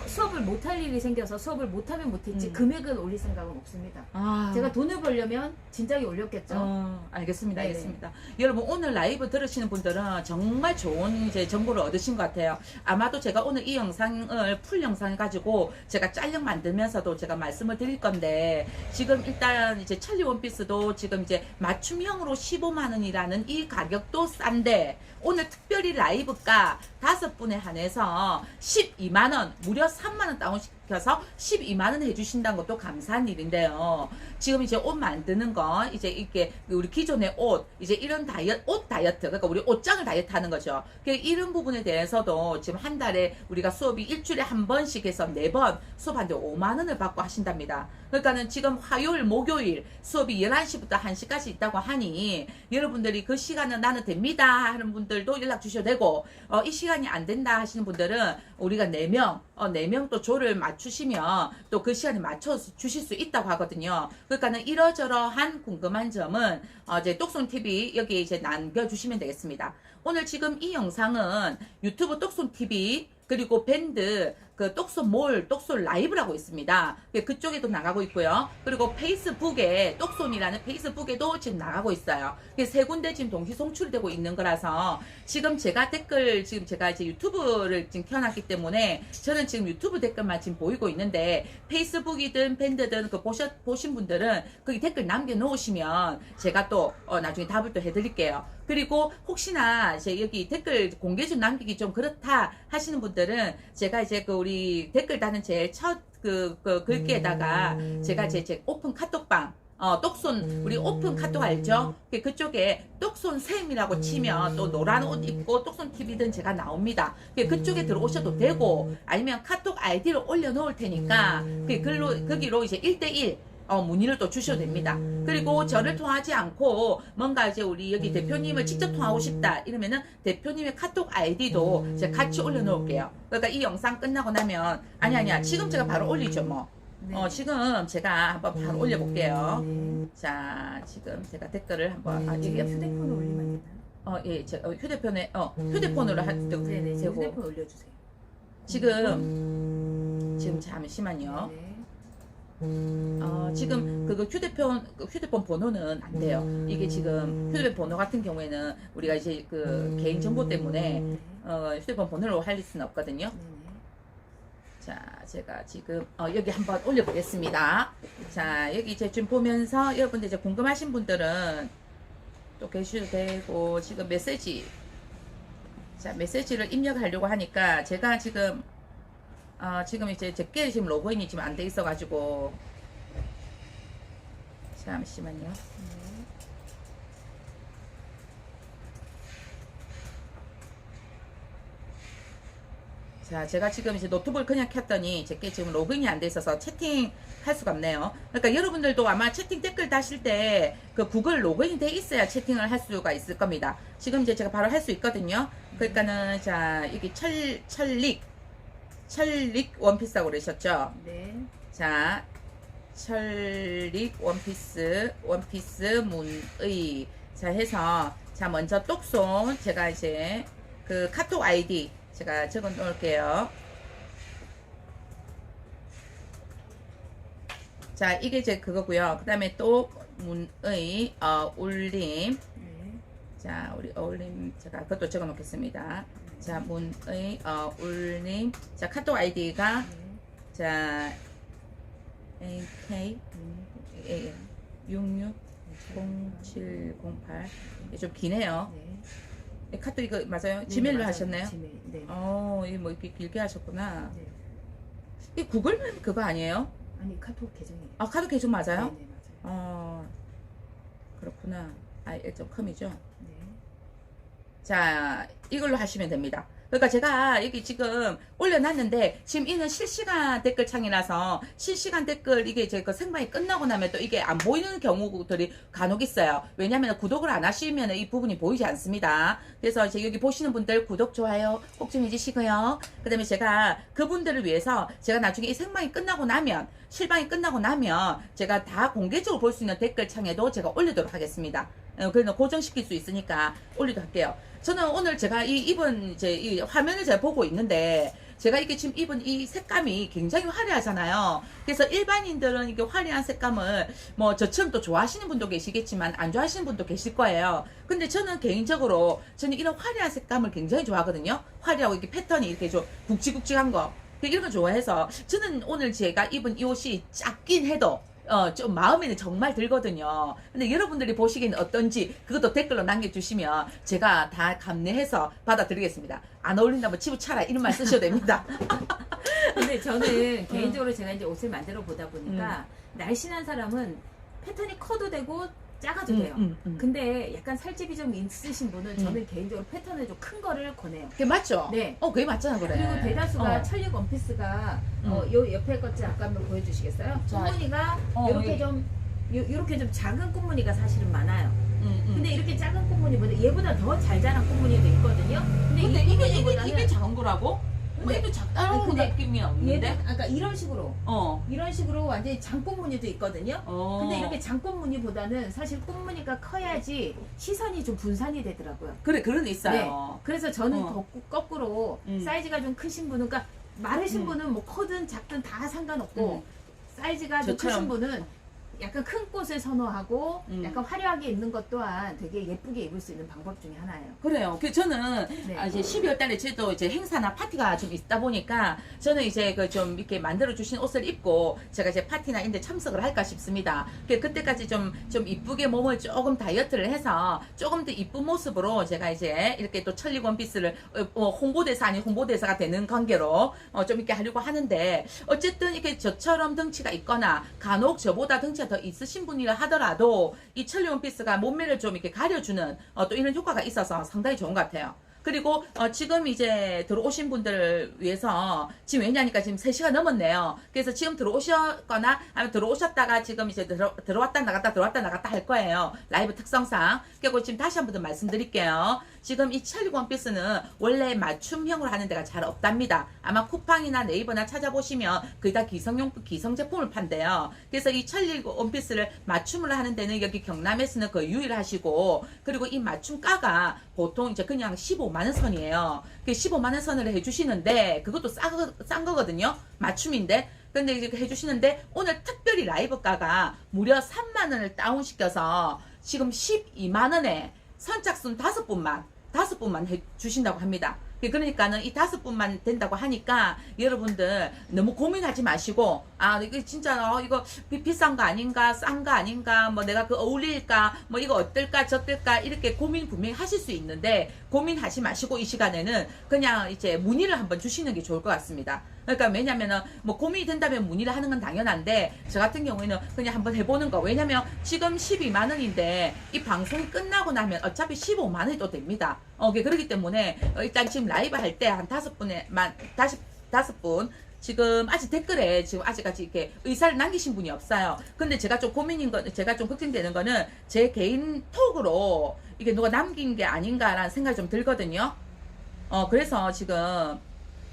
수업을 못할 일이 생겨서 수업을 못하면 못했지 금액을 올릴 생각은 없습니다. 제가 돈을 벌려면 진작에 올렸겠죠. 알겠습니다. 네네. 알겠습니다. 여러분 오늘 라이브 들으시는 분들은 정말 좋은 이제 정보를 얻으신 것 같아요. 아마도 제가 오늘 이 영상을 풀 영상을 가지고 제가 짤령 만들면서도 제가 말씀을 드릴 건데 지금 일단 이제 찰리 원피스도 지금 이제 맞춤형으로 15만 원이라는 이 가격도 싼데 오늘 특별히 라이브가 5분에 한해서 12만 원 무려 3만 원 다운시켜서 12만 원 해주신다는 것도 감사한 일인데요. 지금 이제 옷 만드는 건 이제 이렇게 우리 기존의 옷 이제 이런 옷 다이어트 그러니까 우리 옷장을 다이어트 하는 거죠. 이런 부분에 대해서도 지금 한 달에 우리가 수업이 일주일에 한 번씩 해서 4번 수업하는데 5만 원을 받고 하신답니다. 그러니까는 지금 화요일 목요일 수업이 11시부터 1시까지 있다고 하니 여러분들이 그 시간은 나는 됩니다 하는 분들도 연락 주셔도 되고 이 시간이 안 된다 하시는 분들은 우리가 4명 또 조를 맞추시면 또 그 시간에 맞춰 주실 수 있다고 하거든요. 그러니까는 이러저러한 궁금한 점은 이제 똑손TV 여기 이제 남겨주시면 되겠습니다. 오늘 지금 이 영상은 유튜브 똑손TV 그리고 밴드 그 똑손몰 똑손 라이브라고 있습니다. 그쪽에도 나가고 있고요. 그리고 페이스북에 똑손이라는 페이스북에도 지금 나가고 있어요. 세 군데 지금 동시 송출되고 있는 거라서 지금 제가 댓글 지금 제가 이제 유튜브를 지금 켜놨기 때문에 저는 지금 유튜브 댓글만 지금 보이고 있는데 페이스북이든 밴드든 그 보신 분들은 거기 댓글 남겨놓으시면 제가 또 나중에 답을 또 해드릴게요. 그리고 혹시나 이제 여기 댓글 공개 좀 남기기 좀 그렇다 하시는 분들은 제가 이제 그 우리 댓글 다는 제일 첫 그 글귀에다가 제가 제 오픈 카톡방 똑손 우리 오픈 카톡 알죠? 그쪽에 똑손쌤이라고 치면 또 노란 옷 입고 똑손TV든 제가 나옵니다. 그쪽에 들어오셔도 되고 아니면 카톡 아이디를 올려놓을 테니까 거기로 이제 1대1 문의를 또 주셔도 됩니다. 그리고 저를 통하지 않고 뭔가 이제 우리 여기 대표님을 직접 통하고 싶다 이러면은 대표님의 카톡 아이디도 제가 같이 올려놓을게요. 그러니까 이 영상 끝나고 나면 아니야 지금 제가 바로 올리죠 뭐. 네. 지금 제가 한번 바로 올려볼게요. 자 지금 제가 댓글을 한번 이게 휴대폰으로 올리면 되나요? 예, 휴대폰에 휴대폰으로 네네. 되고 휴대폰 올려주세요. 지금 잠시만요. 네. 지금 그거 휴대폰 번호는 안 돼요. 이게 지금 휴대폰 번호 같은 경우에는 우리가 이제 그 개인 정보 때문에 휴대폰 번호로 할 수는 없거든요. 네네. 자, 제가 지금 여기 한번 올려보겠습니다. 자, 여기 이제 좀 보면서 여러분들 이제 궁금하신 분들은 또 계셔도 되고, 지금 메시지, 자, 메시지를 입력하려고 하니까 제가 지금 지금 이제 제게 지금 로그인이 지금 안 돼 있어가지고, 잠시만요. 자, 제가 지금 이제 노트북을 그냥 켰더니 제게 지금 로그인이 안 돼 있어서 채팅 할 수가 없네요. 그러니까 여러분들도 아마 채팅 댓글 다실 때 그 구글 로그인이 돼 있어야 채팅을 할 수가 있을 겁니다. 지금 이제 제가 바로 할 수 있거든요. 그러니까는 자, 여기 철릭 원피스라고 그러셨죠? 네. 자, 철릭 원피스 문의. 자, 해서 자, 먼저 똑손 제가 이제 그 카톡 아이디 제가 적어 놓을게요. 자, 이게 이제 그거고요. 그 다음에 또 문의 올림. 네. 자, 우리 어울림 제가 그것도 적어 놓겠습니다. 자, 문의 올림. 자, 카톡 아이디가 자 AK 660708. 좀 기네요. 네. 카톡 이거 맞아요? 네, 지메일로 맞아요. 하셨나요? 지메일. 네. 이거 뭐 이렇게 길게 하셨구나. 네. 이 구글 그거 아니에요? 아니 카톡 계정이에요. 아, 카톡 계정 맞아요? 네, 네, 맞아요. 그렇구나. il.com이죠. 네. 자, 이걸로 하시면 됩니다. 그러니까 제가 여기 지금 올려놨는데 지금 이는 실시간 댓글 창이라서 실시간 댓글 이게 이제 그 생방이 끝나고 나면 또 이게 안 보이는 경우들이 간혹 있어요. 왜냐하면 구독을 안 하시면 이 부분이 보이지 않습니다. 그래서 이제 여기 보시는 분들 구독, 좋아요 꼭 좀 해주시고요. 그 다음에 제가 그분들을 위해서 제가 나중에 이 생방이 끝나고 나면 실방이 끝나고 나면 제가 다 공개적으로 볼 수 있는 댓글 창에도 제가 올리도록 하겠습니다. 그래서 고정시킬 수 있으니까 올리도록 할게요. 저는 오늘 제가 이 입은 이제 이 화면을 제가 보고 있는데 제가 이게 지금 입은 이 색감이 굉장히 화려하잖아요. 그래서 일반인들은 이게 화려한 색감을 뭐 저처럼 또 좋아하시는 분도 계시겠지만 안 좋아하시는 분도 계실 거예요. 근데 저는 개인적으로 저는 이런 화려한 색감을 굉장히 좋아하거든요. 화려하고 이렇게 패턴이 이렇게 좀 굵직굵직한 거 이런 거 좋아해서 저는 오늘 제가 입은 이 옷이 작긴 해도 좀 마음에는 정말 들거든요. 근데 여러분들이 보시기에는 어떤지 그것도 댓글로 남겨주시면 제가 다 감내해서 받아드리겠습니다. 안 어울린다면 치부차라 이런 말 쓰셔도 됩니다. 근데 저는 개인적으로 제가 이제 옷을 만들어 보다 보니까 날씬한 사람은 패턴이 커도 되고 작아도 돼요. 근데 약간 살집이 좀 있으신 분은 저는 개인적으로 패턴을 좀 큰 거를 권해요. 그게 맞죠? 네. 그게 맞잖아, 그래. 그리고 대다수가 어. 철릭 원피스가 요 옆에 것지 아까 한번 보여주시겠어요? 자, 꽃무늬가 여기. 이렇게 좀 작은 꽃무늬가 사실은 많아요. 근데 이렇게 작은 꽃무늬보다 얘보다 더 잘 자란 꽃무늬도 있거든요. 근데 근데 이 이게 꽃무늬보다는 작은 거라고? 뭐 근데- 이게 작다는 근데 느낌이 없는데? 얘는 아까 이런 식으로 어. 이런 식으로 완전히 장꽃무늬도 있거든요. 근데 이렇게 장꽃무늬보다는 사실 꽃무늬가 커야지 시선이 좀 분산이 되더라고요. 그래, 그런 게 있어요. 네. 그래서 저는 어. 거꾸로 사이즈가 좀 크신 분은, 그러니까 마르신 분은 뭐 커든 작든 다 상관없고 사이즈가 좀 저처럼. 크신 분은 약간 큰 꽃을 선호하고 약간 화려하게 입는 것 또한 되게 예쁘게 입을 수 있는 방법 중에 하나예요. 그래요. 저는 네. 이제 12월 달에 저도 이제 행사나 파티가 좀 있다 보니까 저는 이제 그 좀 이렇게 만들어 주신 옷을 입고 제가 이제 파티나 이런 데 참석을 할까 싶습니다. 그때까지 좀 이쁘게 몸을 조금 다이어트를 해서 조금 더 이쁜 모습으로 제가 이제 이렇게 또 천리 원피스를 홍보대사 아닌 홍보대사가 되는 관계로 좀 이렇게 하려고 하는데 어쨌든 이렇게 저처럼 덩치가 있거나 간혹 저보다 덩치가 더 있으신 분이라 하더라도 이 천리 원피스가 몸매를 좀 이렇게 가려주는 또 이런 효과가 있어서 상당히 좋은 것 같아요. 그리고 지금 이제 들어오신 분들을 위해서 지금 왜냐니까 지금 3시간 넘었네요. 그래서 지금 들어오셨거나 아니면 들어오셨다가 지금 이제 들어왔다 나갔다 할 거예요. 라이브 특성상. 그리고 지금 다시 한 번 더 말씀드릴게요. 지금 이 천리 원피스는 원래 맞춤형으로 하는 데가 잘 없답니다. 아마 쿠팡이나 네이버나 찾아보시면 거의 다 기성 제품을 판대요. 그래서 이 천리 원피스를 맞춤으로 하는 데는 여기 경남에서는 거의 유일하시고, 그리고 이 맞춤가가 보통 이제 그냥 15만원 선이에요. 그 15만원 선을 해주시는데 그것도 싼 거거든요. 맞춤인데. 근데 이제 해주시는데 오늘 특별히 라이브가가 무려 3만원을 다운시켜서 지금 12만원에 선착순 5분만 해주신다고 합니다. 그러니까는 이 5분만 된다고 하니까 여러분들 너무 고민하지 마시고, 아, 이거 진짜, 이거 비싼 거 아닌가, 싼 거 아닌가, 뭐 내가 그 어울릴까, 뭐 이거 어떨까, 저떨까, 이렇게 고민 분명히 하실 수 있는데, 고민하지 마시고 이 시간에는 그냥 이제 문의를 한번 주시는 게 좋을 것 같습니다. 그러니까 왜냐면은 뭐 고민이 된다면 문의를 하는 건 당연한데, 저 같은 경우에는 그냥 한번 해보는 거. 왜냐면 지금 12만 원인데 이 방송이 끝나고 나면 어차피 15만 원이 또 됩니다. 그렇기 때문에 일단 지금 라이브 할 때 한 5분에만 다섯 분 지금 아직 댓글에 지금 아직까지 이렇게 의사를 남기신 분이 없어요. 근데 제가 좀 고민인 거, 제가 좀 걱정되는 거는 제 개인 톡으로 이게 누가 남긴 게 아닌가라는 생각이 좀 들거든요. 그래서 지금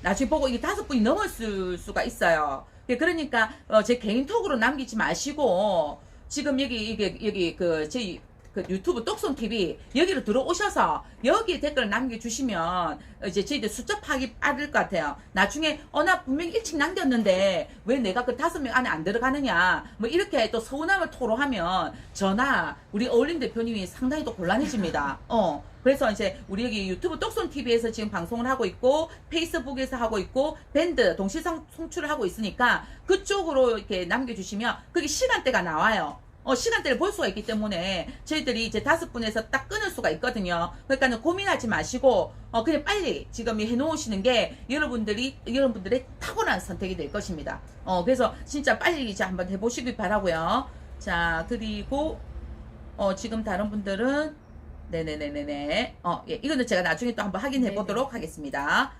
나중에 보고 이게 5분이 넘었을 수가 있어요. 그러니까 제 개인 톡으로 남기지 마시고 지금 여기 저희 유튜브 똑손 TV 여기로 들어오셔서 여기에 댓글을 남겨주시면 이제 저희들 숫자 파악이 빠를 것 같아요. 나중에 나 분명히 일찍 남겼는데 왜 내가 그 5명 안에 안 들어가느냐 뭐 이렇게 또 서운함을 토로하면 저나 우리 어울림 대표님이 상당히 또 곤란해집니다. 그래서 이제 우리 여기 유튜브 똑손 TV에서 지금 방송을 하고 있고 페이스북에서 하고 있고 밴드 동시 송출을 하고 있으니까 그쪽으로 이렇게 남겨주시면 그게 시간대가 나와요. 시간대를 볼 수가 있기 때문에 저희들이 이제 5분에서 딱 끊을 수가 있거든요. 그러니까는 고민하지 마시고 그냥 빨리 지금 해놓으시는 게 여러분들의 탁월한 선택이 될 것입니다. 그래서 진짜 빨리 이제 한번 해보시길 바라고요. 자, 그리고 지금 다른 분들은 네네네네네. 예, 이거는 제가 나중에 또 한번 확인해 보도록 하겠습니다.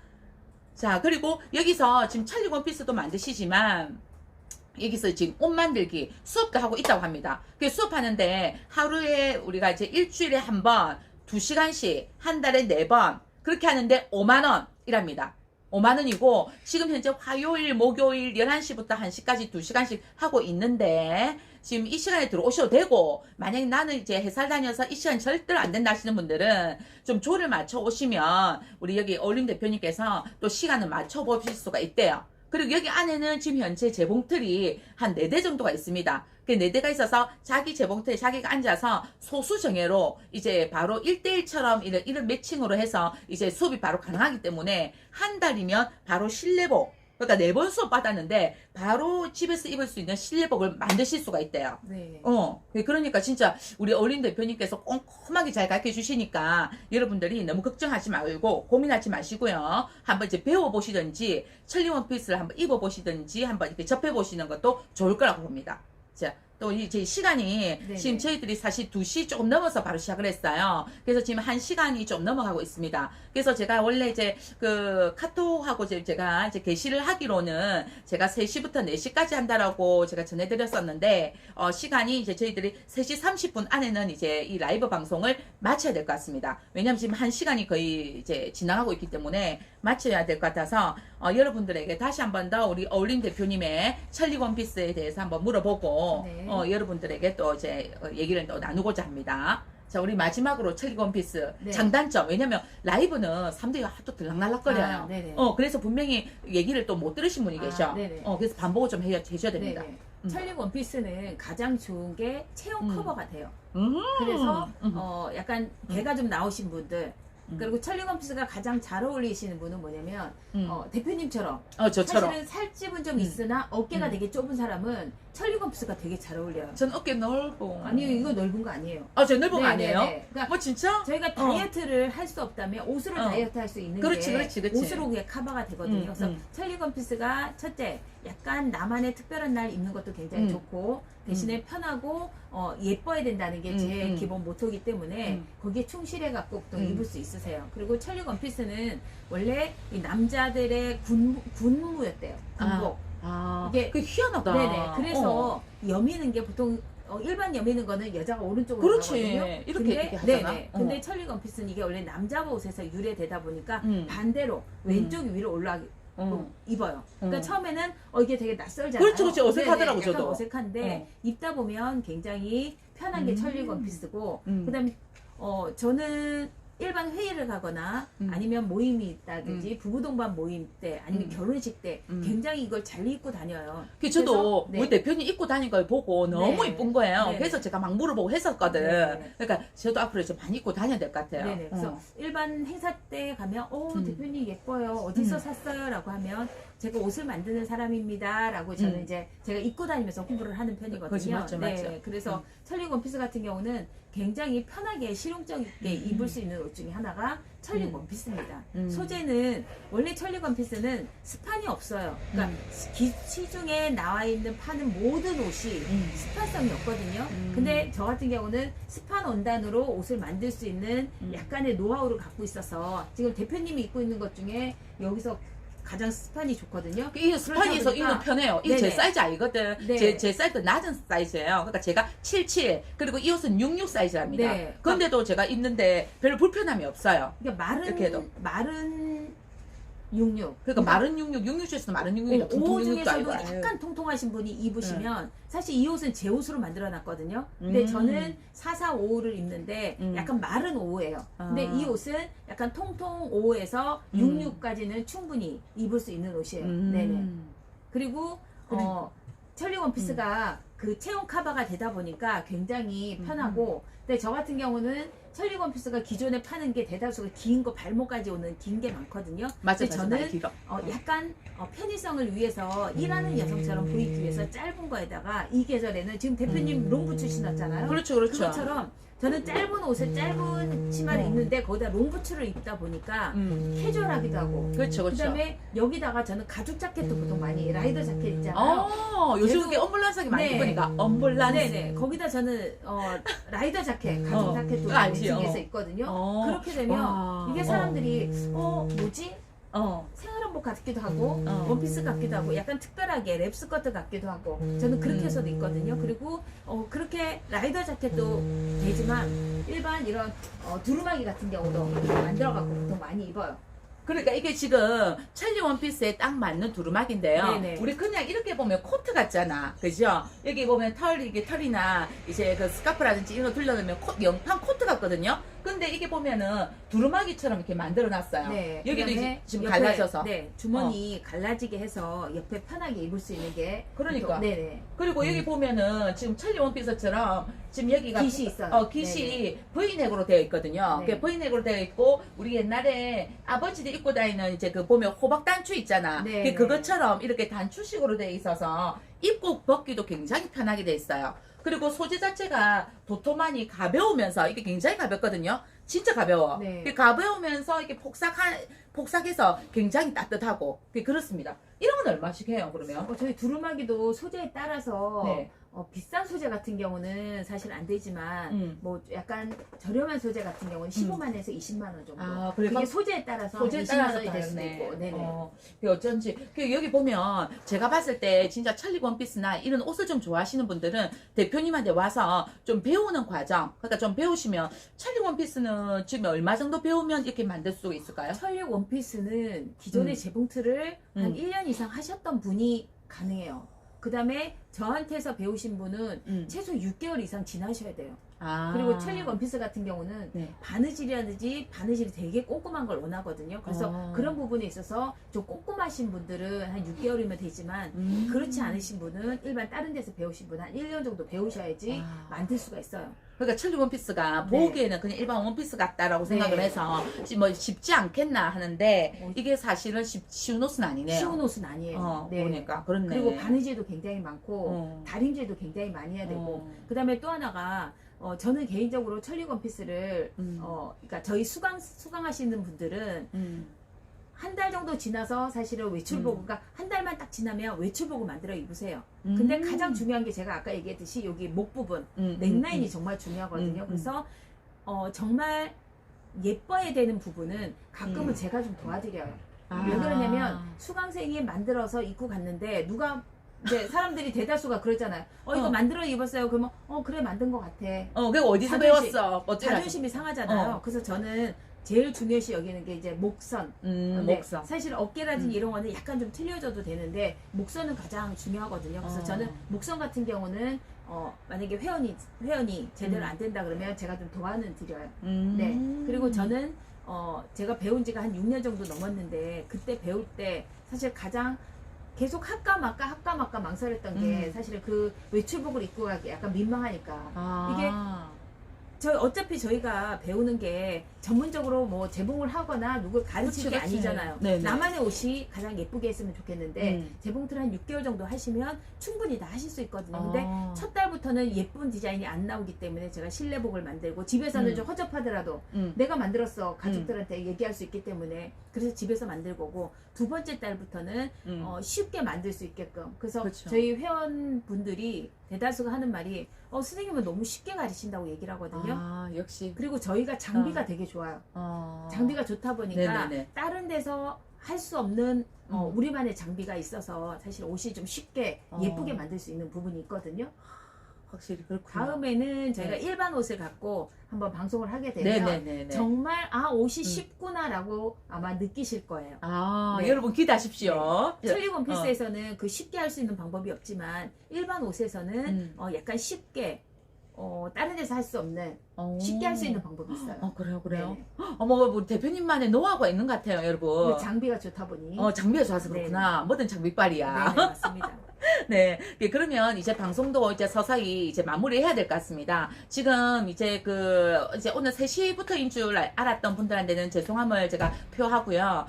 자, 그리고 여기서 지금 찰리 원피스도 만드시지만 여기서 지금 옷 만들기 수업도 하고 있다고 합니다. 그 수업하는데 하루에 우리가 이제 일주일에 한 번, 2시간씩, 한 달에 4번, 그렇게 하는데 5만원이랍니다. 5만원이고, 지금 현재 화요일, 목요일 11시부터 1시까지 2시간씩 하고 있는데, 지금 이 시간에 들어오셔도 되고, 만약에 나는 이제 회사를 다녀서 이 시간 절대로 안 된다 하시는 분들은 좀 조를 맞춰 오시면, 우리 여기 어울림 대표님께서 또 시간을 맞춰 보실 수가 있대요. 그리고 여기 안에는 지금 현재 재봉틀이 한 4대 정도가 있습니다. 그 4대가 있어서 자기 재봉틀에 자기가 앉아서 소수정예로 이제 바로 1대1처럼 이런 매칭으로 해서 이제 수업이 바로 가능하기 때문에 한 달이면 바로 실내복, 그러니까 4번 수업 받았는데 바로 집에서 입을 수 있는 실내복을 만드실 수가 있대요. 네. 그러니까 진짜 우리 어울림 대표님께서 꼼꼼하게 잘 가르쳐 주시니까 여러분들이 너무 걱정하지 말고 고민하지 마시고요. 한번 이제 배워보시든지 찰리 원피스를 한번 입어보시든지 한번 이렇게 접해보시는 것도 좋을 거라고 봅니다. 자, 또 이제 시간이 네네. 지금 저희들이 사실 2시 조금 넘어서 바로 시작을 했어요. 그래서 지금 1시간이 좀 넘어가고 있습니다. 그래서 제가 원래 이제 그 카톡하고 제가 이제 게시를 하기로는 제가 3시부터 4시까지 한다라고 제가 전해드렸었는데 시간이 이제 저희들이 3시 30분 안에는 이제 이 라이브 방송을 마쳐야 될 것 같습니다. 왜냐면 지금 1시간이 거의 이제 지나가고 있기 때문에 마쳐야 될 것 같아서 여러분들에게 다시 한 번 더 우리 어울림 대표님의 찰리 원피스에 대해서 한번 물어보고 네. 여러분들에게 또 이제 얘기를 또 나누고자 합니다. 자, 우리 마지막으로 찰리 원피스 네. 장단점. 왜냐면 라이브는 사람들이 또 들락날락거려요. 네네. 그래서 분명히 얘기를 또 못 들으신 분이 계셔. 네네. 그래서 반복을 좀 해줘야 됩니다. 네네. 찰리 원피스는 가장 좋은 게 체형 커버가 돼요. 음. 그래서 약간 배가 좀 나오신 분들, 그리고 찰리 원피스가 가장 잘 어울리시는 분은 뭐냐면 대표님처럼 저처럼. 사실은 살집은 좀 있으나 어깨가 되게 좁은 사람은 찰리 원피스가 되게 잘 어울려요. 전 어깨 넓고. 아니요, 이거 넓은 거 아니에요. 저 넓은 거 네, 아니에요? 네, 네. 그러니까 뭐 진짜? 저희가 다이어트를 할 수 없다면 옷으로 다이어트 할 수 있는 그렇지, 게 그렇지. 옷으로 그게 커버가 되거든요. 그래서 찰리 원피스가 첫째, 약간 나만의 특별한 날 입는 것도 굉장히 좋고 대신에 편하고 예뻐야 된다는 게 제 기본 모토이기 때문에 거기에 충실해 갖고 또 입을 수 있으세요. 그리고 찰리 원피스는 원래 이 남자들의 군무였대요. 군복. 이게 그 희한하다. 네네. 그래서 여미는 게 보통 일반 여미는 거는 여자가 오른쪽으로 그렇지. 가거든요. 이렇게 하잖아. 네네. 근데 찰리 원피스는 이게 원래 남자 옷에서 유래되다 보니까 음. 반대로 왼쪽이 위로 올라가기 입어요. 그러니까 처음에는 이게 되게 낯설잖아요. 그렇지. 어색하더라고, 네네, 약간 저도. 어색한데 입다 보면 굉장히 편한 게 찰리 원피스고 그다음에 저는 일반 회의를 가거나 음. 아니면 모임이 있다든지 부부 동반 모임 때 아니면 음. 결혼식 때 음. 굉장히 이걸 잘 입고 다녀요. 그 저도 그래서, 네. 우리 대표님 입고 다닌 걸 보고 너무 네. 이쁜 거예요. 네. 그래서 제가 막 물어보고 했었거든. 네. 그러니까 저도 앞으로 이제 많이 입고 다녀야 될 것 같아요. 네네. 그래서 일반 행사 때 가면 음. 대표님 예뻐요. 어디서 음. 샀어요? 라고 하면 제가 옷을 만드는 사람입니다. 라고 저는 음. 이제 제가 입고 다니면서 홍보를 하는 편이거든요. 그렇지, 맞죠, 네. 맞죠. 그래서 천리 원피스 같은 경우는 굉장히 편하게 실용적 있게 입을 수 있는 옷 중에 하나가 천리 원피스입니다. 소재는 원래 천리 원피스는 스판이 없어요. 그러니까 시중에 나와 있는 파는 모든 옷이 스판성이 없거든요. 근데 저 같은 경우는 스판 원단으로 옷을 만들 수 있는 약간의 노하우를 갖고 있어서 지금 대표님이 입고 있는 것 중에 여기서 가장 스판이 좋거든요. 이 스판이서 그러다 이는 보니까- 편해요. 이 제 네네. 사이즈 아니거든. 네. 제 사이즈 낮은 사이즈예요. 그러니까 제가 77 그리고 이 옷은 66 사이즈랍니다. 네. 그런데도 제가 입는데 별로 불편함이 없어요. 그러니까 이렇게 해도. 마른 66. 그러니까 마른 66, 66 중에서도 마른 66이다. 옷 퉁퉁 66도 중에서도 아니고. 약간 통통하신 분이 입으시면 사실 이 옷은 제 옷으로 만들어 놨거든요. 근데 저는 4455를 입는데 약간 마른 55예요. 근데 아. 이 옷은 약간 통통 55에서 66까지는 충분히 입을 수 있는 옷이에요. 네네. 그리고 천리 원피스가 그 체온 커버가 되다 보니까 굉장히 편하고 근데 저 같은 경우는 천리 원피스가 기존에 파는 게 대다수가 긴 거 발목까지 오는 긴 게 많거든요. 맞아, 근데 맞아. 많이 길어. 약간 편의성을 위해서 일하는 여성처럼 보이기 위해서 짧은 거에다가 이 계절에는 지금 대표님 롱부츠 신었잖아요. 그렇죠, 그렇죠. 그것처럼 저는 짧은 옷을 짧은 치마를 입는데 거기다 롱부츠를 입다 보니까 캐주얼하기도 하고 그렇죠, 그렇죠. 그다음에 여기다가 저는 가죽 자켓도 보통 많이 라이더 자켓 있잖아요. 요즘 그래도- 이게 엄블란스하게 많이 네. 입으니까 엄블란스. 네네. 거기다 저는 라이더 자켓, 가죽 자켓도 알지요. 매칭해서 있거든요. 그렇게 와. 되면 이게 사람들이 뭐지? 어. 생활한복 같기도 하고 어. 원피스 같기도 하고 약간 특별하게 랩 스커트 같기도 하고 저는 그렇게 해서도 있거든요. 그리고 그렇게 라이더 자켓도 되지만 일반 이런 두루마기 같은 경우도 만들어 갖고 보통 많이 입어요. 그러니까 이게 지금 찰리 원피스에 딱 맞는 두루마기인데요. 네네. 우리 그냥 이렇게 보면 코트 같잖아. 그죠? 여기 보면 이게 털이나 이제 그 스카프라든지 이런 거 둘러놓으면 영판 코트 같거든요. 근데 이게 보면은 두루마기처럼 이렇게 만들어 놨어요. 네. 여기도 이제 그다음에 지금 옆에, 갈라져서. 네, 주머니 갈라지게 해서 옆에 편하게 입을 수 있는 게 그러니까. 네네. 그리고 여기 보면은 지금 찰리 원피스처럼 지금 여기가 깃이 있어요. 깃이 V넥으로 되어 있거든요. 네. 그 V넥으로 되어 있고 우리 옛날에 아버지들 입고 다니는 이제 그 보면 호박 단추 있잖아. 네. 그것처럼 이렇게 단추식으로 되어 있어서 입고 벗기도 굉장히 편하게 되어 있어요. 그리고 소재 자체가 도톰하니 가벼우면서 이게 굉장히 가볍거든요. 진짜 가벼워. 네. 가벼우면서 이게 폭삭해서 굉장히 따뜻하고 그렇습니다. 이런 건 얼마씩 해요, 그러면? 저희 두루마기도 소재에 따라서 네. 비싼 소재 같은 경우는 사실 안 되지만 뭐 약간 저렴한 소재 같은 경우는 15만에서 20만 원 정도. 아, 그래서 그게 소재에 따라서 소재에 20만 따라서 원이 될 수도 다르네. 있고. 네네. 어쩐지. 여기 보면 제가 봤을 때 진짜 찰리 원피스나 이런 옷을 좀 좋아하시는 분들은 대표님한테 와서 좀 배우는 과정, 그러니까 좀 배우시면 찰리 원피스는 지금 얼마 정도 배우면 이렇게 만들 수 있을까요? 천리 원피스는 기존의 재봉틀을 한 1년 이상 하셨던 분이 가능해요. 그 다음에 저한테서 배우신 분은 최소 6개월 이상 지나셔야 돼요. 그리고 천리 원피스 같은 경우는 네. 바느질이 되게 꼼꼼한 걸 원하거든요. 그래서 그런 부분에 있어서 좀 꼼꼼하신 분들은 한 6개월이면 되지만 그렇지 않으신 분은 일반 다른 데서 배우신 분 한 1년 정도 배우셔야지 만들 수가 있어요. 그러니까 찰리 원피스가 네. 보기에는 그냥 일반 원피스 같다라고 생각을 네. 해서 뭐 쉽지 않겠나 하는데 이게 사실은 쉬운 옷은 아니네요. 쉬운 옷은 아니에요. 네. 보니까 그렇네. 그리고 바느질도 굉장히 많고 다림질도 굉장히 많이 해야 되고 그 다음에 또 하나가 저는 개인적으로 천리 원피스를 그러니까 저희 수강하시는 분들은 한 달 정도 지나서 사실은 외출복가 한 달만 딱 지나면 외출복을 만들어 입으세요. 근데 가장 중요한 게 제가 아까 얘기했듯이 여기 목 부분 넥라인이 정말 중요하거든요. 그래서 정말 예뻐야 되는 부분은 가끔은 제가 좀 도와드려요. 왜 그러냐면 수강생이 만들어서 입고 갔는데 누가 이제 사람들이 대다수가 그러잖아요. 이거 만들어 입었어요. 그러면 그래 만든 것 같아. 그거 어디서 배웠어? 자존심이 상하잖아요. 그래서 저는 제일 중요시 여기는 게 이제 목선. 목선. 사실 어깨라든지 이런 거는 약간 좀 틀려져도 되는데 목선은 가장 중요하거든요. 그래서 저는 목선 같은 경우는 만약에 회원이 제대로 안 된다 그러면 제가 좀 도와는 드려요. 음. 네. 그리고 저는 제가 배운 지가 한 6년 정도 넘었는데 그때 배울 때 사실 가장 계속 할까 말까 망설였던 게 사실은 그 외출복을 입고 가기 약간 민망하니까 이게 어차피 저희가 배우는 게 전문적으로 뭐 재봉을 하거나 누굴 가르칠 게 그치. 아니잖아요. 네네. 나만의 옷이 가장 예쁘게 했으면 좋겠는데 재봉틀 한 6개월 정도 하시면 충분히 다 하실 수 있거든요. 근데 첫 달부터는 예쁜 디자인이 안 나오기 때문에 제가 실내복을 만들고 집에서는 좀 허접하더라도 내가 만들었어 가족들한테 얘기할 수 있기 때문에 그래서 집에서 만들 거고 두 번째 달부터는 쉽게 만들 수 있게끔 그래서 그렇죠. 저희 회원분들이 대다수가 하는 말이 선생님은 너무 쉽게 가르친다고 얘기를 하거든요. 아, 역시. 그리고 저희가 장비가 되게 좋아요. 장비가 좋다 보니까 네네네. 다른 데서 할 수 없는 우리만의 장비가 있어서 사실 옷이 좀 쉽게 예쁘게 만들 수 있는 부분이 있거든요. 확실히 그렇구나. 다음에는 저희가 네. 일반 옷을 갖고 한번 방송을 하게 되면 네네네네. 정말 옷이 쉽구나라고 아마 느끼실 거예요. 네. 여러분 기대하십시오. 첼리 원피스에서는 그 쉽게 할 수 있는 방법이 없지만 일반 옷에서는 약간 쉽게 다른 데서 할 수 없는 쉽게 할 수 있는 방법이 있어요. 그래요. 네네. 어머, 우리 대표님만의 노하우가 있는 것 같아요, 여러분. 그리고 장비가 좋다 보니. 장비가 좋아서 그렇구나. 뭐든 장비빨이야. 네, 맞습니다. 네. 그러면 이제 방송도 이제 서서히 이제 마무리해야 될 것 같습니다. 지금 이제 이제 오늘 3시부터인 줄 알았던 분들한테는 죄송함을 제가 표하고요.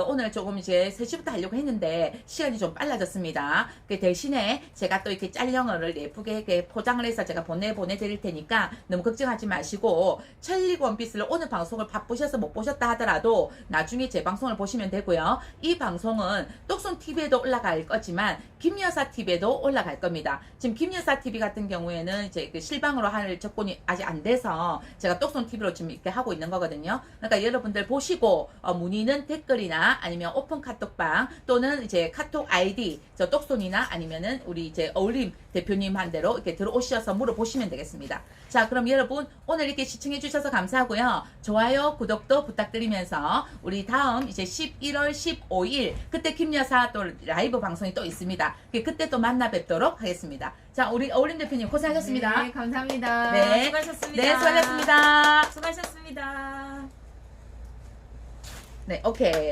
오늘 조금 이제 3시부터 하려고 했는데 시간이 좀 빨라졌습니다. 대신에 제가 또 이렇게 짤영어를 예쁘게 이렇게 포장을 해서 제가 보내드릴 테니까 너무 걱정하지 마시고 첼리 원피스를 오늘 방송을 바쁘셔서 못 보셨다 하더라도 나중에 제 방송을 보시면 되고요. 이 방송은 똑손 TV에도 올라갈 거지만 김여사 TV에도 올라갈 겁니다. 지금 김여사 TV 같은 경우에는 이제 실방으로 할 접근이 아직 안 돼서 제가 똑손 TV로 지금 이렇게 하고 있는 거거든요. 그러니까 여러분들 보시고 문의는 댓글이나 아니면 오픈 카톡방 또는 이제 카톡 아이디 저 똑손이나 아니면은 우리 이제 어울림 대표님 한 대로 이렇게 들어오셔서 물어보시면 되겠습니다. 자, 그럼 여러분 오늘 이렇게 시청해 주셔서 감사하고요. 좋아요, 구독도 부탁드리면서 우리 다음 이제 11월 15일 그때 김여사 또 라이브 방송이 또 있습니다. 그때 또 만나 뵙도록 하겠습니다. 자, 우리 어울림 대표님 고생하셨습니다. 네, 감사합니다. 네. 수고하셨습니다. 네, 수고하셨습니다. 수고하셨습니다. 네, 오케이.